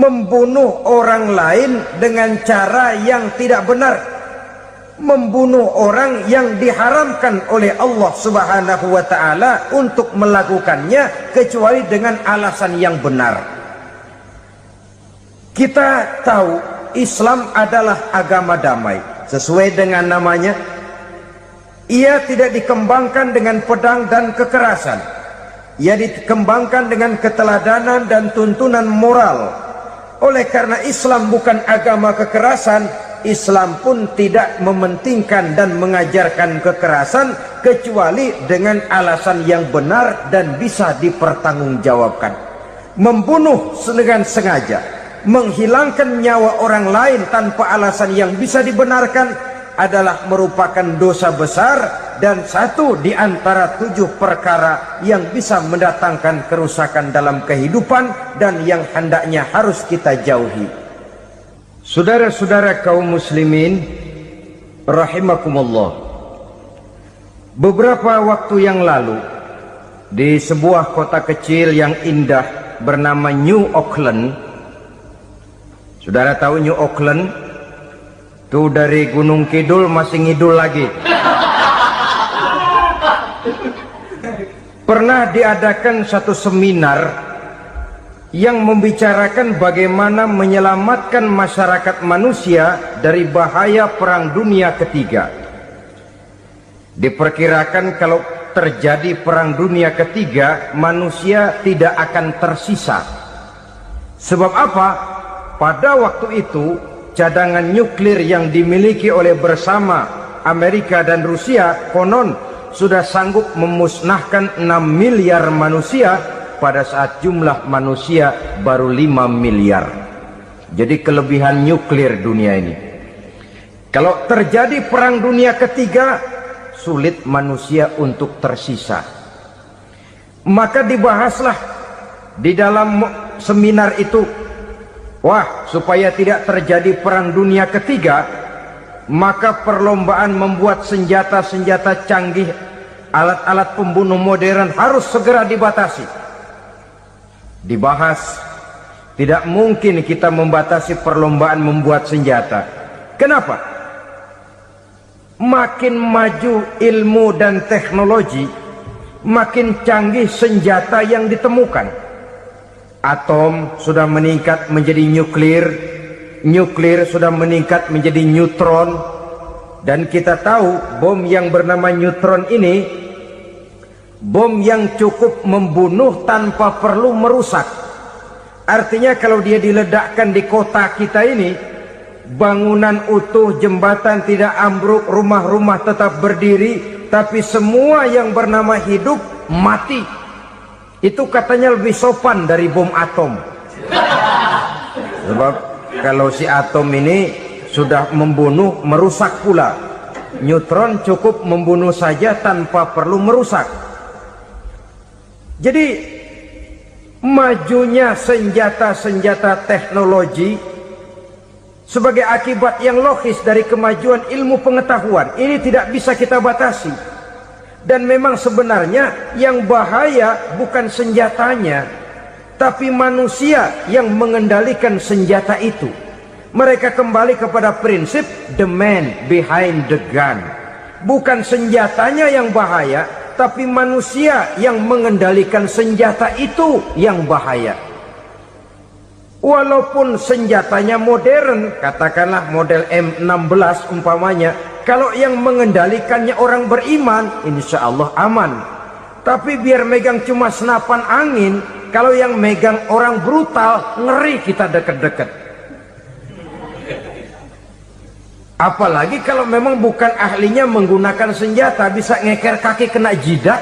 membunuh orang lain dengan cara yang tidak benar, membunuh orang yang diharamkan oleh Allah Subhanahu wa ta'ala untuk melakukannya kecuali dengan alasan yang benar. Kita tahu Islam adalah agama damai. Sesuai dengan namanya, ia tidak dikembangkan dengan pedang dan kekerasan. Ia dikembangkan dengan keteladanan dan tuntunan moral. Oleh karena Islam bukan agama kekerasan, Islam pun tidak mementingkan dan mengajarkan kekerasan kecuali dengan alasan yang benar dan bisa dipertanggungjawabkan. Membunuh dengan sengaja, menghilangkan nyawa orang lain tanpa alasan yang bisa dibenarkan adalah merupakan dosa besar dan satu di antara 7 perkara yang bisa mendatangkan kerusakan dalam kehidupan dan yang hendaknya harus kita jauhi. Saudara-saudara kaum muslimin rahimakumullah, beberapa waktu yang lalu di sebuah kota kecil yang indah bernama New Auckland. Saudara tahu New Auckland? Tuh dari Gunung Kidul masih ngidul lagi. Pernah diadakan satu seminar yang membicarakan bagaimana menyelamatkan masyarakat manusia dari bahaya Perang Dunia Ketiga. Diperkirakan kalau terjadi Perang Dunia Ketiga, manusia tidak akan tersisa. Sebab apa? Pada waktu itu cadangan nuklir yang dimiliki oleh bersama Amerika dan Rusia konon sudah sanggup memusnahkan 6 miliar manusia pada saat jumlah manusia baru 5 miliar. Jadi kelebihan nuklir dunia ini. Kalau terjadi Perang Dunia Ketiga, sulit manusia untuk tersisa. Maka dibahaslah di dalam seminar itu, wah, supaya tidak terjadi Perang Dunia Ketiga, maka perlombaan membuat senjata-senjata canggih, alat-alat pembunuh modern harus segera dibatasi. Dibahas, tidak mungkin kita membatasi perlombaan membuat senjata. Kenapa? Makin maju ilmu dan teknologi, makin canggih senjata yang ditemukan. Atom sudah meningkat menjadi nuklir, nuklir sudah meningkat menjadi neutron, dan kita tahu bom yang bernama neutron ini bom yang cukup membunuh tanpa perlu merusak. Artinya kalau dia diledakkan di kota kita ini, bangunan utuh, jembatan tidak ambruk, rumah-rumah tetap berdiri, tapi semua yang bernama hidup mati. Itu katanya lebih sopan dari bom atom. Sebab kalau si atom ini sudah membunuh, merusak pula. Neutron cukup membunuh saja tanpa perlu merusak. Jadi majunya senjata-senjata teknologi sebagai akibat yang logis dari kemajuan ilmu pengetahuan ini tidak bisa kita batasi. Dan memang sebenarnya yang bahaya bukan senjatanya, tapi manusia yang mengendalikan senjata itu. Mereka kembali kepada prinsip the man behind the gun. Bukan senjatanya yang bahaya, tapi manusia yang mengendalikan senjata itu yang bahaya. Walaupun senjatanya modern, katakanlah model M16 umpamanya, kalau yang mengendalikannya orang beriman, insya Allah aman. Tapi biar megang cuma senapan angin, kalau yang megang orang brutal, ngeri kita deket-deket. Apalagi kalau memang bukan ahlinya menggunakan senjata, bisa ngeker kaki kena jidat.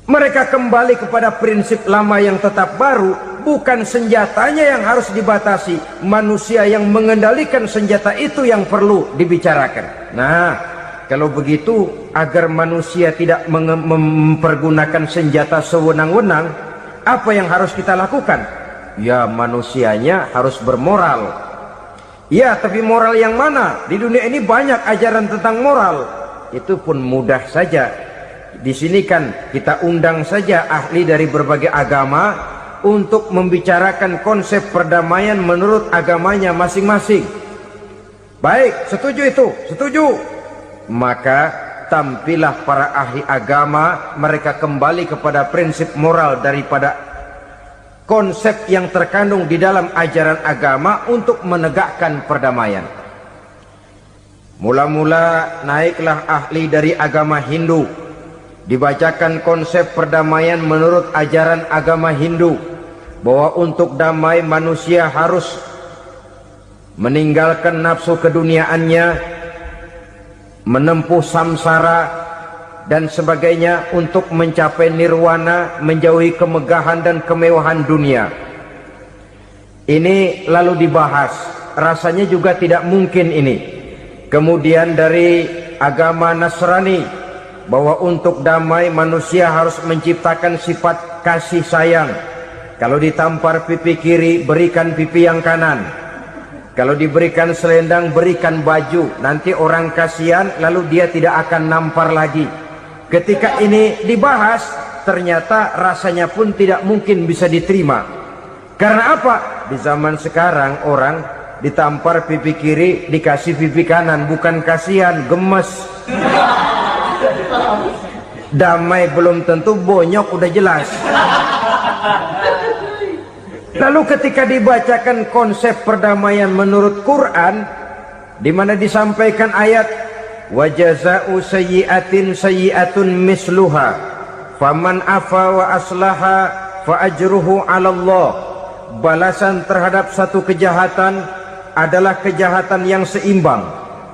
Mereka kembali kepada prinsip lama yang tetap baru. Bukan senjatanya yang harus dibatasi, manusia yang mengendalikan senjata itu yang perlu dibicarakan. Nah, kalau begitu, agar manusia tidak mempergunakan senjata sewenang-wenang, apa yang harus kita lakukan? Ya, manusianya harus bermoral. Ya, tapi moral yang mana? Di dunia ini banyak ajaran tentang moral. Itu pun mudah saja. di sini kan kita undang saja ahli dari berbagai agama untuk membicarakan konsep perdamaian menurut agamanya masing-masing. Baik, setuju itu, setuju. Maka tampillah para ahli agama, mereka kembali kepada prinsip moral daripada konsep yang terkandung di dalam ajaran agama untuk menegakkan perdamaian. Mula-mula naiklah ahli dari agama Hindu, dibacakan konsep perdamaian menurut ajaran agama Hindu, bahwa untuk damai manusia harus meninggalkan nafsu keduniaannya, menempuh samsara dan sebagainya untuk mencapai nirwana, menjauhi kemegahan dan kemewahan dunia. Ini lalu dibahas, rasanya juga tidak mungkin ini. Kemudian dari agama Nasrani, bahwa untuk damai manusia harus menciptakan sifat kasih sayang. Kalau ditampar pipi kiri, berikan pipi yang kanan. Kalau diberikan selendang, berikan baju. Nanti orang kasihan, lalu dia tidak akan nampar lagi. Ketika ini dibahas, ternyata rasanya pun tidak mungkin bisa diterima. Karena apa? Di zaman sekarang orang ditampar pipi kiri, dikasih pipi kanan. Bukan kasihan, gemes. Damai belum tentu, bonyok udah jelas. Lalu ketika dibacakan konsep perdamaian menurut Quran, di mana disampaikan ayat wa jazaa'u sayyi'atin sayyi'atun misluha faman afa wa aslaha fa ajruhu 'ala Allah. Balasan terhadap satu kejahatan adalah kejahatan yang seimbang,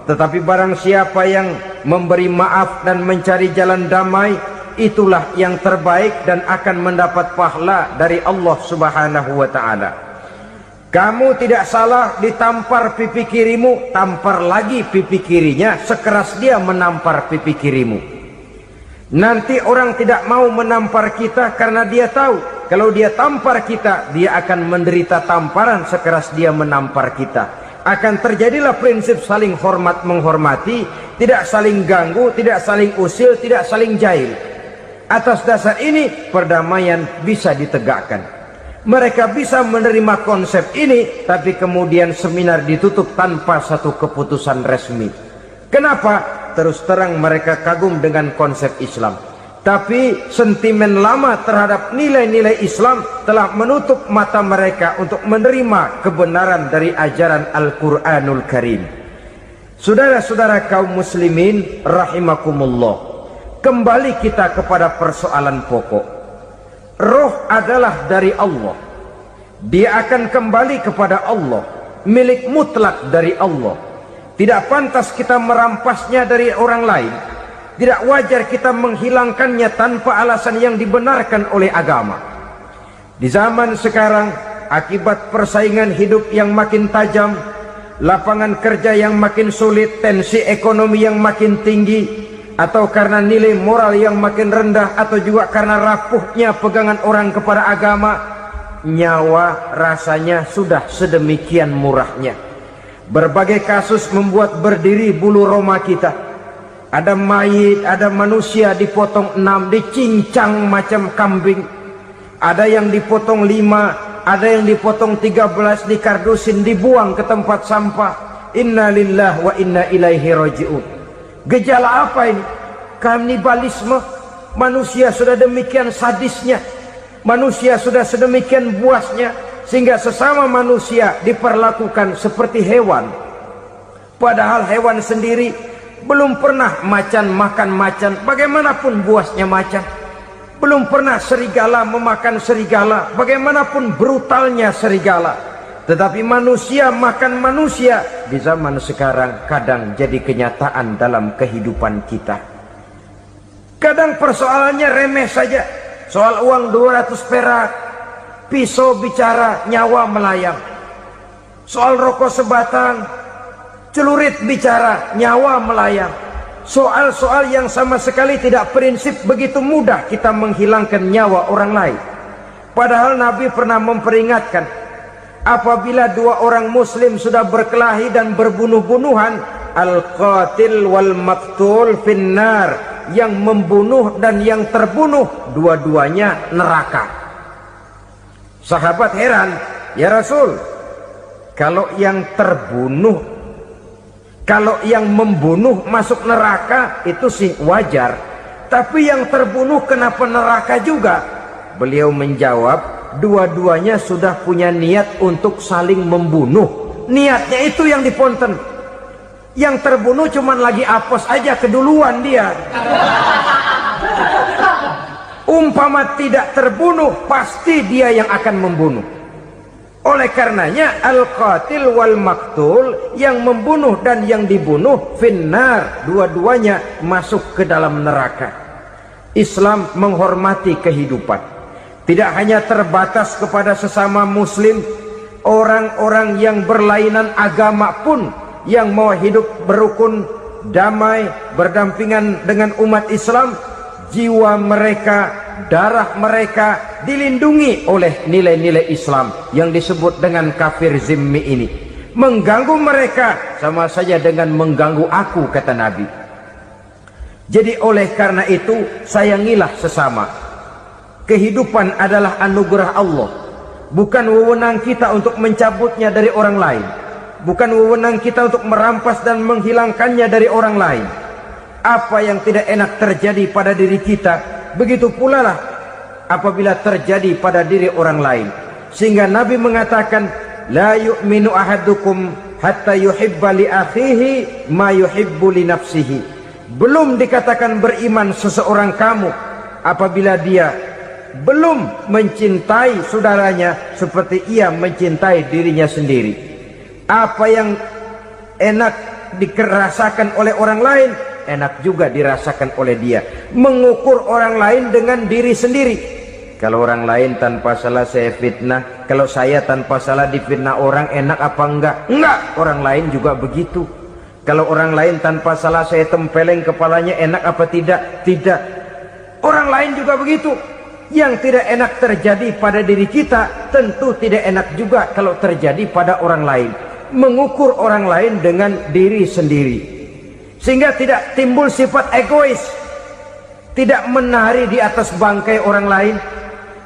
tetapi barang siapa yang memberi maaf dan mencari jalan damai, itulah yang terbaik dan akan mendapat pahala dari Allah Subhanahu wa ta'ala. Kamu tidak salah ditampar pipi kirimu, tampar lagi pipi kirinya sekeras dia menampar pipi kirimu. Nanti orang tidak mau menampar kita karena dia tahu kalau dia tampar kita, dia akan menderita tamparan sekeras dia menampar kita. Akan terjadilah prinsip saling hormat menghormati, tidak saling ganggu, tidak saling usil, tidak saling jahil. Atas dasar ini perdamaian bisa ditegakkan. Mereka bisa menerima konsep ini, tapi kemudian seminar ditutup tanpa satu keputusan resmi. Kenapa? Terus terang mereka kagum dengan konsep Islam, tapi sentimen lama terhadap nilai-nilai Islam telah menutup mata mereka untuk menerima kebenaran dari ajaran Al-Quranul Karim. Saudara-saudara kaum muslimin rahimakumullah, kembali kita kepada persoalan pokok. Roh adalah dari Allah. Dia akan kembali kepada Allah, milik mutlak dari Allah. Tidak pantas kita merampasnya dari orang lain. Tidak wajar kita menghilangkannya tanpa alasan yang dibenarkan oleh agama. Di zaman sekarang, akibat persaingan hidup yang makin tajam, lapangan kerja yang makin sulit, tensi ekonomi yang makin tinggi, atau karena nilai moral yang makin rendah, atau juga karena rapuhnya pegangan orang kepada agama, nyawa rasanya sudah sedemikian murahnya. Berbagai kasus membuat berdiri bulu roma kita. Ada mayit, ada manusia dipotong 6, dicincang macam kambing. Ada yang dipotong 5, ada yang dipotong 13, dikardusin, dibuang ke tempat sampah. Inna lillahi wa inna ilaihi raji'un. Gejala apa ini? Kanibalisme. Manusia sudah demikian sadisnya, manusia sudah sedemikian buasnya, sehingga sesama manusia diperlakukan seperti hewan. Padahal hewan sendiri belum pernah macan makan macan, bagaimanapun buasnya macan. Belum pernah serigala memakan serigala, bagaimanapun brutalnya serigala. Tetapi manusia makan manusia di zaman sekarang kadang jadi kenyataan dalam kehidupan kita. Kadang persoalannya remeh saja, soal uang 200 perak, pisau bicara, nyawa melayang. Soal rokok sebatang, celurit bicara, nyawa melayang. Soal-soal yang sama sekali tidak prinsip, begitu mudah kita menghilangkan nyawa orang lain. Padahal Nabi pernah memperingatkan, apabila dua orang muslim sudah berkelahi dan berbunuh-bunuhan, al-qatil wal maqtul finnar, yang membunuh dan yang terbunuh dua-duanya neraka. Sahabat heran, ya Rasul, kalau yang membunuh masuk neraka itu sih wajar, tapi yang terbunuh kenapa neraka juga? Beliau menjawab, dua-duanya sudah punya niat untuk saling membunuh. Niatnya itu yang diponten. Yang terbunuh cuman lagi apes aja, keduluan dia. Umpama tidak terbunuh, pasti dia yang akan membunuh. Oleh karenanya al-qatil wal maktul, yang membunuh dan yang dibunuh finnar, dua-duanya masuk ke dalam neraka. Islam menghormati kehidupan, tidak hanya terbatas kepada sesama muslim. Orang-orang yang berlainan agama pun yang mau hidup berukun, damai, berdampingan dengan umat Islam, jiwa mereka, darah mereka dilindungi oleh nilai-nilai Islam yang disebut dengan kafir zimmi ini. Mengganggu mereka sama saja dengan mengganggu aku, kata Nabi. Jadi oleh karena itu, sayangilah sesama. Kehidupan adalah anugerah Allah, bukan wewenang kita untuk mencabutnya dari orang lain, bukan wewenang kita untuk merampas dan menghilangkannya dari orang lain. Apa yang tidak enak terjadi pada diri kita, begitu pula lah apabila terjadi pada diri orang lain. Sehingga Nabi mengatakan, la yu'minu ahadukum hatta yuhibba li akhihi ma yuhibbu li nafsihi. Belum dikatakan beriman seseorang kamu apabila dia belum mencintai saudaranya seperti ia mencintai dirinya sendiri. Apa yang enak dirasakan oleh orang lain, enak juga dirasakan oleh dia. Mengukur orang lain dengan diri sendiri. Kalau orang lain tanpa salah saya fitnah, kalau saya tanpa salah difitnah orang, enak apa enggak? Enggak, orang lain juga begitu. Kalau orang lain tanpa salah saya tempeleng kepalanya, enak apa tidak? Tidak. Orang lain juga begitu. Yang tidak enak terjadi pada diri kita, tentu tidak enak juga kalau terjadi pada orang lain. Mengukur orang lain dengan diri sendiri, sehingga tidak timbul sifat egois, tidak menari di atas bangkai orang lain,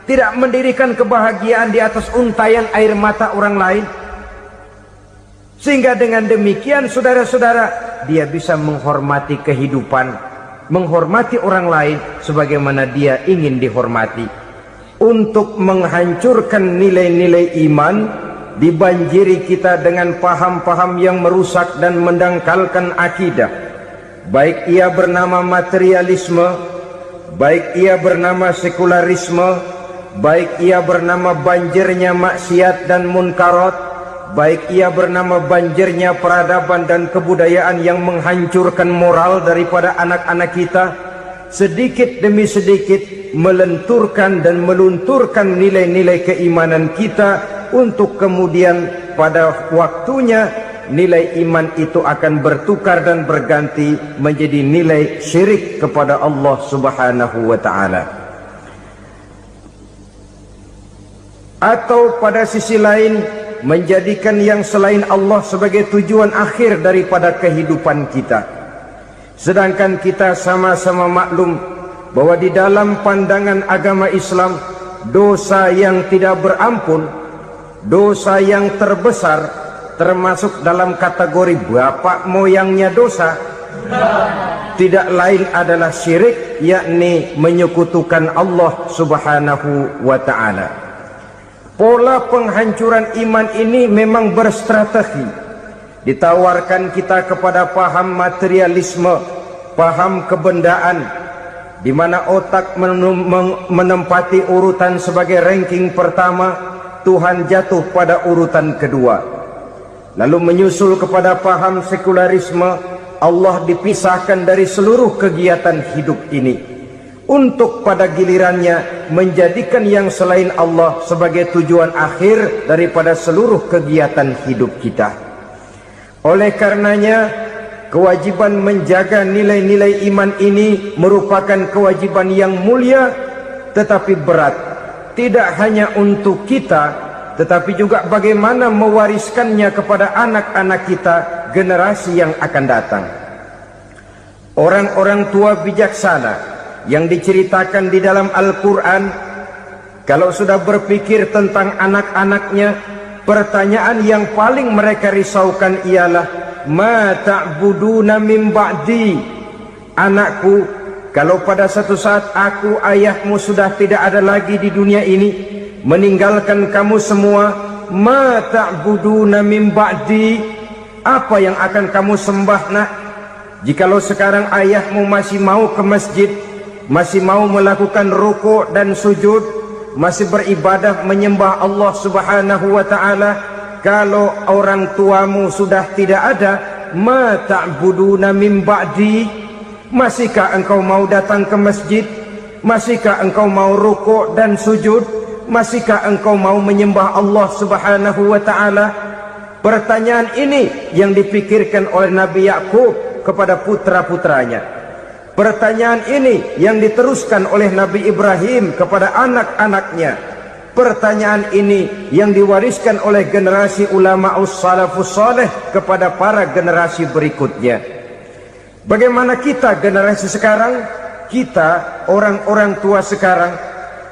tidak mendirikan kebahagiaan di atas untayan air mata orang lain. Sehingga dengan demikian, saudara-saudara, dia bisa menghormati kehidupan, menghormati orang lain sebagaimana dia ingin dihormati. Untuk menghancurkan nilai-nilai iman, dibanjiri kita dengan paham-paham yang merusak dan mendangkalkan akidah, baik ia bernama materialisme, baik ia bernama sekularisme, baik ia bernama banjirnya maksiat dan munkarat, baik ia bernama banjirnya peradaban dan kebudayaan yang menghancurkan moral daripada anak-anak kita. Sedikit demi sedikit melenturkan dan melunturkan nilai-nilai keimanan kita, untuk kemudian pada waktunya nilai iman itu akan bertukar dan berganti menjadi nilai syirik kepada Allah Subhanahu wa ta'ala. Atau pada sisi lain, menjadikan yang selain Allah sebagai tujuan akhir daripada kehidupan kita. Sedangkan kita sama-sama maklum bahwa di dalam pandangan agama Islam, dosa yang tidak berampun, dosa yang terbesar, termasuk dalam kategori bapak moyangnya dosa, tidak lain adalah syirik, yakni menyekutukan Allah Subhanahu wa ta'ala. Pola penghancuran iman ini memang berstrategi. Ditawarkan kita kepada paham materialisme, paham kebendaan, di mana otak menempati urutan sebagai ranking pertama, Tuhan jatuh pada urutan kedua. Lalu menyusul kepada paham sekularisme, Allah dipisahkan dari seluruh kegiatan hidup ini, untuk pada gilirannya menjadikan yang selain Allah sebagai tujuan akhir daripada seluruh kegiatan hidup kita. Oleh karenanya, kewajiban menjaga nilai-nilai iman ini merupakan kewajiban yang mulia tetapi berat, tidak hanya untuk kita, tetapi juga bagaimana mewariskannya kepada anak-anak kita, generasi yang akan datang. Orang-orang tua bijaksana yang diceritakan di dalam Al-Quran, kalau sudah berpikir tentang anak-anaknya, pertanyaan yang paling mereka risaukan ialah, ma ta'buduna min ba'di. Anakku, kalau pada satu saat aku, ayahmu sudah tidak ada lagi di dunia ini, meninggalkan kamu semua, ma ta'buduna min ba'di, apa yang akan kamu sembah nak? Jikalau sekarang ayahmu masih mau ke masjid, masih mau melakukan rukuk dan sujud, masih beribadah menyembah Allah Subhanahu wa ta'ala, kalau orang tuamu sudah tidak ada, ma ta'buduna min ba'di, masihkah engkau mau datang ke masjid? Masihkah engkau mau rukuk dan sujud? Masihkah engkau mau menyembah Allah Subhanahu wa ta'ala? Pertanyaan ini yang dipikirkan oleh Nabi Yakub kepada putra-putranya. Pertanyaan ini yang diteruskan oleh Nabi Ibrahim kepada anak-anaknya. Pertanyaan ini yang diwariskan oleh generasi ulama salafus saleh kepada para generasi berikutnya. Bagaimana kita generasi sekarang? Kita orang-orang tua sekarang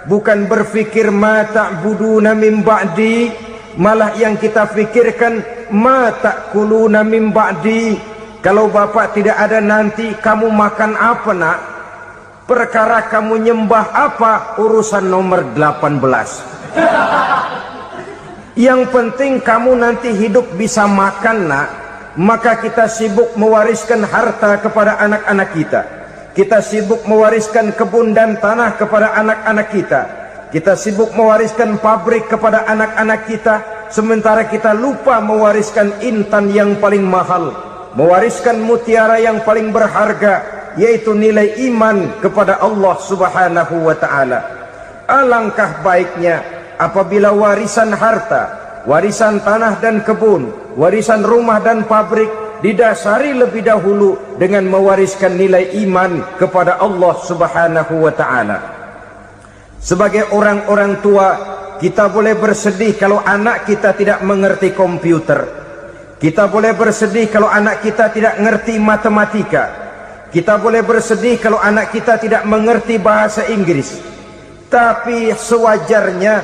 bukan berfikir ma ta'buduna min ba'di, malah yang kita pikirkan ma ta'kuluna min ba'di. Kalau bapak tidak ada nanti kamu makan apa nak? Perkara kamu nyembah apa, urusan nomor 18. Yang penting kamu nanti hidup bisa makan nak. Maka kita sibuk mewariskan harta kepada anak-anak kita. Kita sibuk mewariskan kebun dan tanah kepada anak-anak kita. Kita sibuk mewariskan pabrik kepada anak-anak kita, sementara kita lupa mewariskan intan yang paling mahal, mewariskan mutiara yang paling berharga, yaitu nilai iman kepada Allah Subhanahu wa ta'ala. Alangkah baiknya apabila warisan harta, warisan tanah dan kebun, warisan rumah dan pabrik didasari lebih dahulu dengan mewariskan nilai iman kepada Allah Subhanahu wa ta'ala. Sebagai orang-orang tua, kita boleh bersedih kalau anak kita tidak mengerti komputer. Kita boleh bersedih kalau anak kita tidak mengerti matematika. Kita boleh bersedih kalau anak kita tidak mengerti bahasa Inggris. Tapi sewajarnya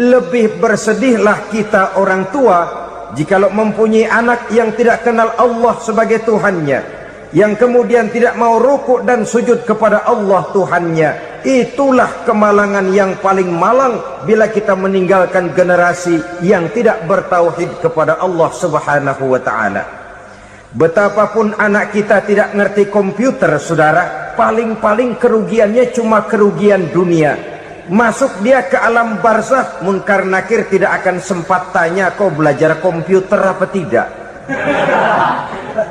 lebih bersedihlah kita orang tua jikalau mempunyai anak yang tidak kenal Allah sebagai Tuhannya, yang kemudian tidak mau rukuk dan sujud kepada Allah Tuhannya. Itulah kemalangan yang paling malang bila kita meninggalkan generasi yang tidak bertauhid kepada Allah Subhanahu wa ta'ala. Betapapun anak kita tidak ngerti komputer, saudara, paling-paling kerugiannya cuma kerugian dunia. Masuk dia ke alam barzakh, munkar nakir tidak akan sempat tanya kau belajar komputer apa tidak.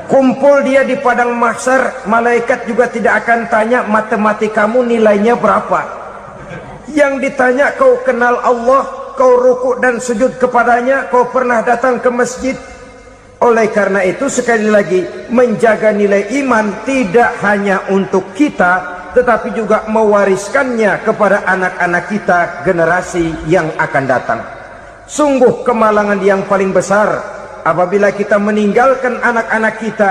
Kumpul dia di padang mahsyar, malaikat juga tidak akan tanya matematikamu nilainya berapa. Yang ditanya kau kenal Allah, kau rukuk dan sujud kepadanya, kau pernah datang ke masjid. Oleh karena itu sekali lagi, menjaga nilai iman tidak hanya untuk kita, tetapi juga mewariskannya kepada anak-anak kita, generasi yang akan datang. Sungguh kemalangan yang paling besar apabila kita meninggalkan anak-anak kita.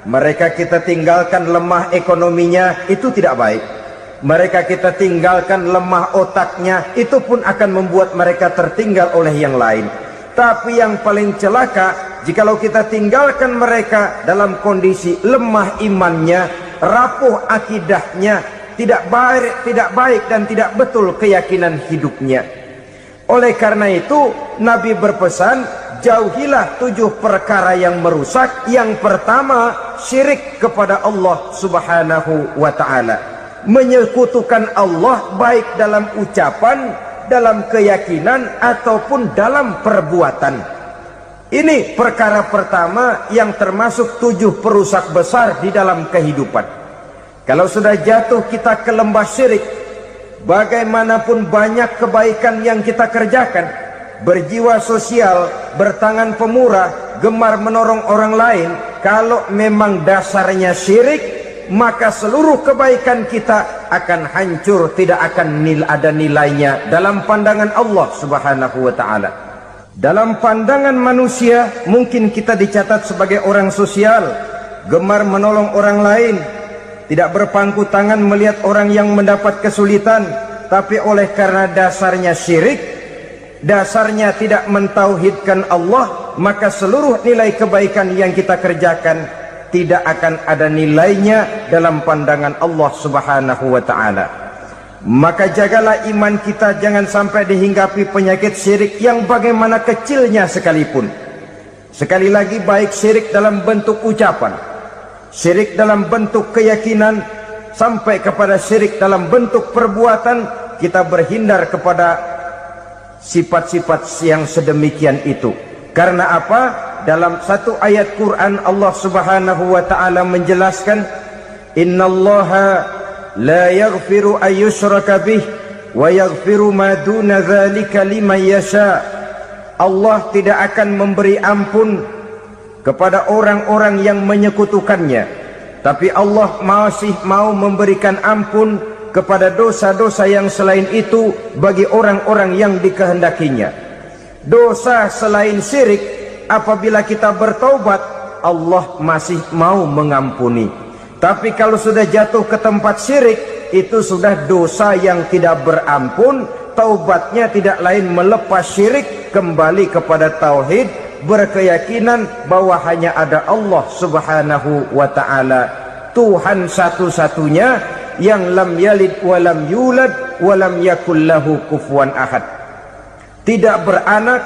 Mereka kita tinggalkan lemah ekonominya, itu tidak baik. Mereka kita tinggalkan lemah otaknya, itu pun akan membuat mereka tertinggal oleh yang lain. Tapi yang paling celaka, jikalau kita tinggalkan mereka dalam kondisi lemah imannya, rapuh akidahnya, tidak baik dan tidak betul keyakinan hidupnya. Oleh karena itu Nabi berpesan, jauhilah 7 perkara yang merusak. Yang pertama, syirik kepada Allah Subhanahu wa ta'ala, menyekutukan Allah baik dalam ucapan, dalam keyakinan ataupun dalam perbuatan. Ini perkara pertama yang termasuk 7 perusak besar di dalam kehidupan. Kalau sudah jatuh kita ke lembah syirik, bagaimanapun banyak kebaikan yang kita kerjakan, berjiwa sosial, bertangan pemurah, gemar menolong orang lain, kalau memang dasarnya syirik, maka seluruh kebaikan kita akan hancur, tidak akan ada nilainya dalam pandangan Allah Subhanahu wa ta'ala. Dalam pandangan manusia, mungkin kita dicatat sebagai orang sosial, gemar menolong orang lain, tidak berpangku tangan melihat orang yang mendapat kesulitan, tapi oleh karena dasarnya syirik, dasarnya tidak mentauhidkan Allah, maka seluruh nilai kebaikan yang kita kerjakan tidak akan ada nilainya dalam pandangan Allah Subhanahu wa ta'ala. Maka jagalah iman kita jangan sampai dihinggapi penyakit syirik yang bagaimana kecilnya sekalipun. Sekali lagi, baik syirik dalam bentuk ucapan, syirik dalam bentuk keyakinan, sampai kepada syirik dalam bentuk perbuatan, kita berhindar kepada sifat-sifat yang sedemikian itu. Karena apa? Dalam satu ayat Quran Allah Subhanahu wa ta'ala menjelaskan, innallaha la yaghfiru ayyushraka bih wa yaghfiru ma duna dzalika liman yasha. Allah tidak akan memberi ampun kepada orang-orang yang menyekutukannya, tapi Allah masih mau memberikan ampun kepada dosa-dosa yang selain itu bagi orang-orang yang dikehendakinya. Dosa selain syirik, apabila kita bertaubat, Allah masih mau mengampuni. Tapi kalau sudah jatuh ke tempat syirik, itu sudah dosa yang tidak berampun. Taubatnya tidak lain melepas syirik, kembali kepada tauhid, berkeyakinan bahwa hanya ada Allah Subhanahu wa ta'ala, Tuhan satu-satunya yang lam yalid walam yulad walam yakul lahu kufuwan ahad. Tidak beranak,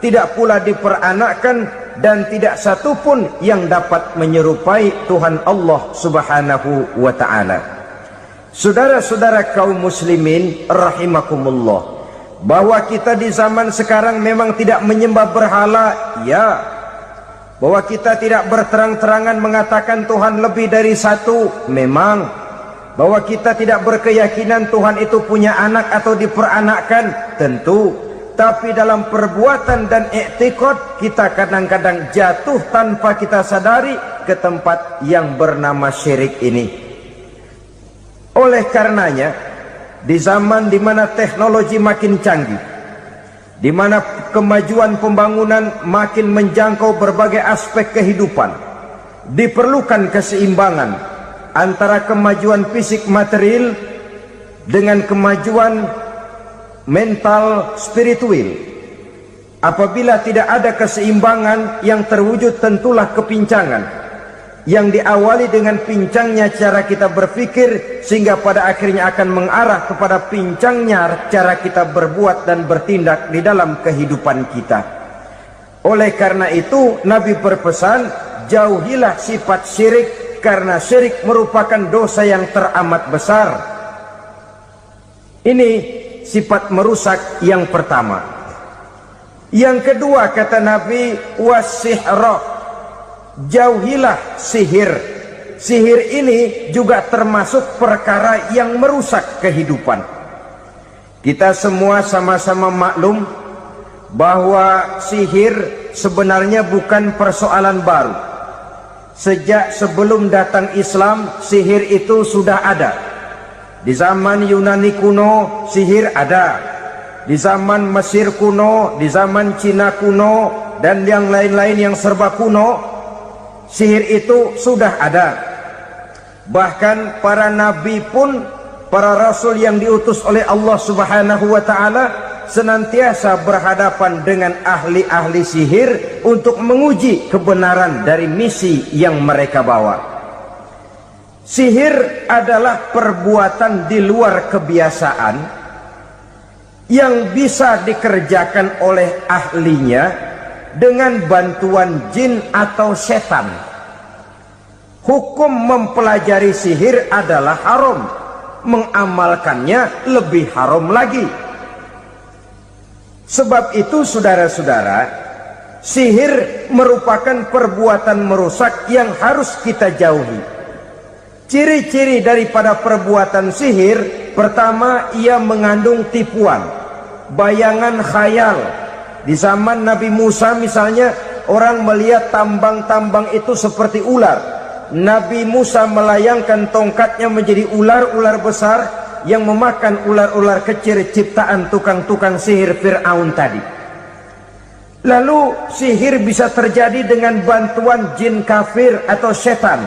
tidak pula diperanakkan, dan tidak satupun yang dapat menyerupai Tuhan Allah Subhanahu wa ta'ala. Saudara-saudara kaum muslimin rahimakumullah, bahwa kita di zaman sekarang memang tidak menyembah berhala, ya. Bahwa kita tidak berterang-terangan mengatakan Tuhan lebih dari satu, memang. Bahwa kita tidak berkeyakinan Tuhan itu punya anak atau diperanakkan, tentu. Tapi dalam perbuatan dan i'tiqad, kita kadang-kadang jatuh tanpa kita sadari ke tempat yang bernama syirik ini. Oleh karenanya, di zaman di mana teknologi makin canggih, di mana kemajuan pembangunan makin menjangkau berbagai aspek kehidupan, diperlukan keseimbangan antara kemajuan fisik material dengan kemajuan mental spiritual. Apabila tidak ada keseimbangan, yang terwujud tentulah kepincangan, yang diawali dengan pincangnya cara kita berpikir, sehingga pada akhirnya akan mengarah kepada pincangnya cara kita berbuat dan bertindak di dalam kehidupan kita. Oleh karena itu, Nabi berpesan, jauhilah sifat syirik, karena syirik merupakan dosa yang teramat besar. Ini sifat merusak yang pertama. Yang kedua, kata Nabi, wasihra, jauhilah sihir. Sihir ini juga termasuk perkara yang merusak kehidupan. Kita semua sama-sama maklum bahwa sihir sebenarnya bukan persoalan baru. Sejak sebelum datang Islam, sihir itu sudah ada. Di zaman Yunani kuno, sihir ada. Di zaman Mesir kuno, di zaman Cina kuno, dan yang lain-lain yang serba kuno, sihir itu sudah ada. Bahkan para nabi pun, para rasul yang diutus oleh Allah Subhanahu wa ta'ala, senantiasa berhadapan dengan ahli-ahli sihir untuk menguji kebenaran dari misi yang mereka bawa. Sihir adalah perbuatan di luar kebiasaan yang bisa dikerjakan oleh ahlinya dengan bantuan jin atau setan. Hukum mempelajari sihir adalah haram, mengamalkannya lebih haram lagi. Sebab itu saudara-saudara, sihir merupakan perbuatan merusak yang harus kita jauhi. Ciri-ciri daripada perbuatan sihir, pertama, ia mengandung tipuan, bayangan khayal. Di zaman Nabi Musa misalnya, orang melihat tambang-tambang itu seperti ular. Nabi Musa melayangkan tongkatnya menjadi ular-ular besar yang memakan ular-ular kecil ciptaan tukang-tukang sihir Fir'aun tadi. Lalu sihir bisa terjadi dengan bantuan jin kafir atau setan.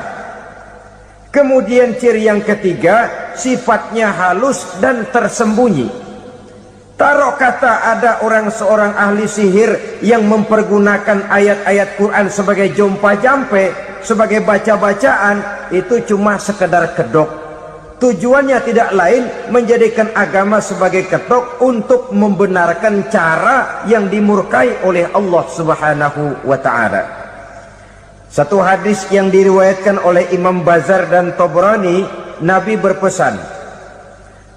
Kemudian ciri yang ketiga, sifatnya halus dan tersembunyi. Taruh kata ada seorang ahli sihir yang mempergunakan ayat-ayat Quran sebagai jompa-jampe, sebagai baca-bacaan, itu cuma sekedar kedok. Tujuannya tidak lain menjadikan agama sebagai kedok untuk membenarkan cara yang dimurkai oleh Allah Subhanahu wa ta'ala. Satu hadis yang diriwayatkan oleh Imam Bazar dan Tabrani, Nabi berpesan,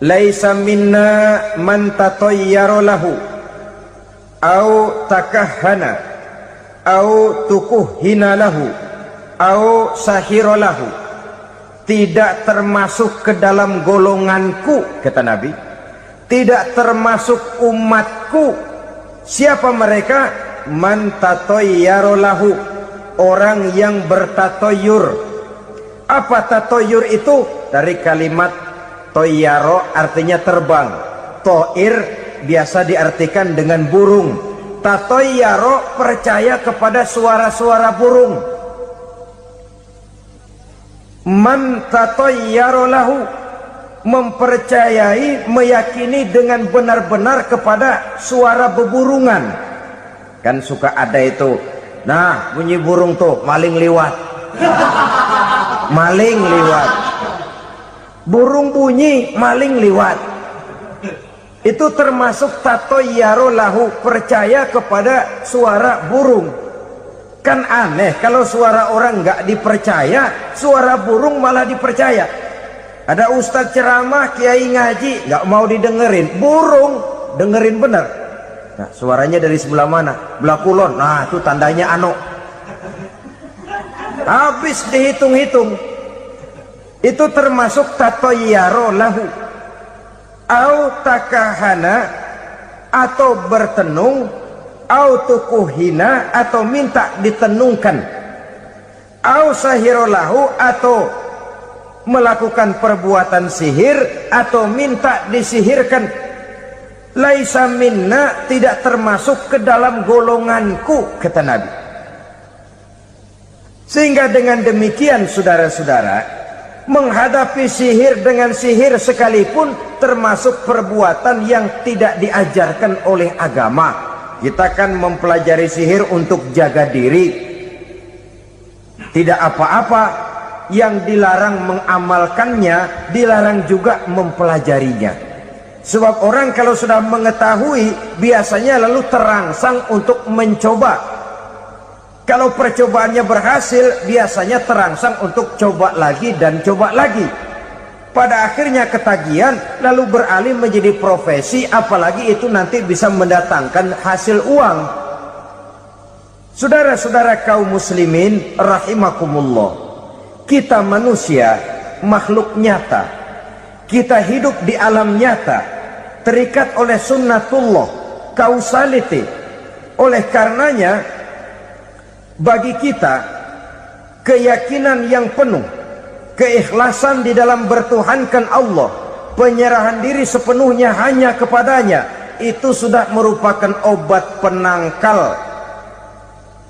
"Laisa minna man tatayyara lahu au takahhana au tukuhhina lahu au sahira lahu." Tidak termasuk ke dalam golonganku, kata Nabi. Tidak termasuk umatku. Siapa mereka? Man tatayyara lahu, orang yang bertatoyur. Apa tatoyur itu? Dari kalimat toyaro, artinya terbang. Toir biasa diartikan dengan burung. Tatoyaro percaya kepada suara-suara burung. Man tatayyara lahu, mempercayai, meyakini dengan benar-benar kepada suara beburungan. Kan suka ada itu, nah bunyi burung tuh, maling liwat. Maling liwat. Burung bunyi, maling liwat. Itu termasuk tatayyara lahu, percaya kepada suara burung. Kan aneh kalau suara orang nggak dipercaya, suara burung malah dipercaya. Ada ustadz ceramah, kiai ngaji, nggak mau didengerin, burung dengerin bener. Nah, suaranya dari sebelah mana? Belah kulon. Nah, itu tandanya anu. Habis dihitung-hitung. Itu termasuk tatayyara lahu. Au takahana, atau bertenung, au tukuhina, atau minta ditenungkan, au sahirolahu, atau melakukan perbuatan sihir atau minta disihirkan. Laisa minna, tidak termasuk ke dalam golonganku, kata Nabi. Sehingga dengan demikian saudara-saudara, menghadapi sihir dengan sihir sekalipun termasuk perbuatan yang tidak diajarkan oleh agama. Kita kan mempelajari sihir untuk jaga diri. Tidak apa-apa, yang dilarang mengamalkannya, dilarang juga mempelajarinya. Sebab orang kalau sudah mengetahui, biasanya lalu terangsang untuk mencoba. Kalau percobaannya berhasil, biasanya terangsang untuk coba lagi dan coba lagi. Pada akhirnya ketagihan, lalu beralih menjadi profesi, apalagi itu nanti bisa mendatangkan hasil uang. Saudara-saudara kaum muslimin rahimakumullah, kita manusia makhluk nyata, kita hidup di alam nyata, terikat oleh sunnatullah, causality. Oleh karenanya bagi kita keyakinan yang penuh, keikhlasan di dalam bertuhankan Allah, penyerahan diri sepenuhnya hanya kepadanya, itu sudah merupakan obat penangkal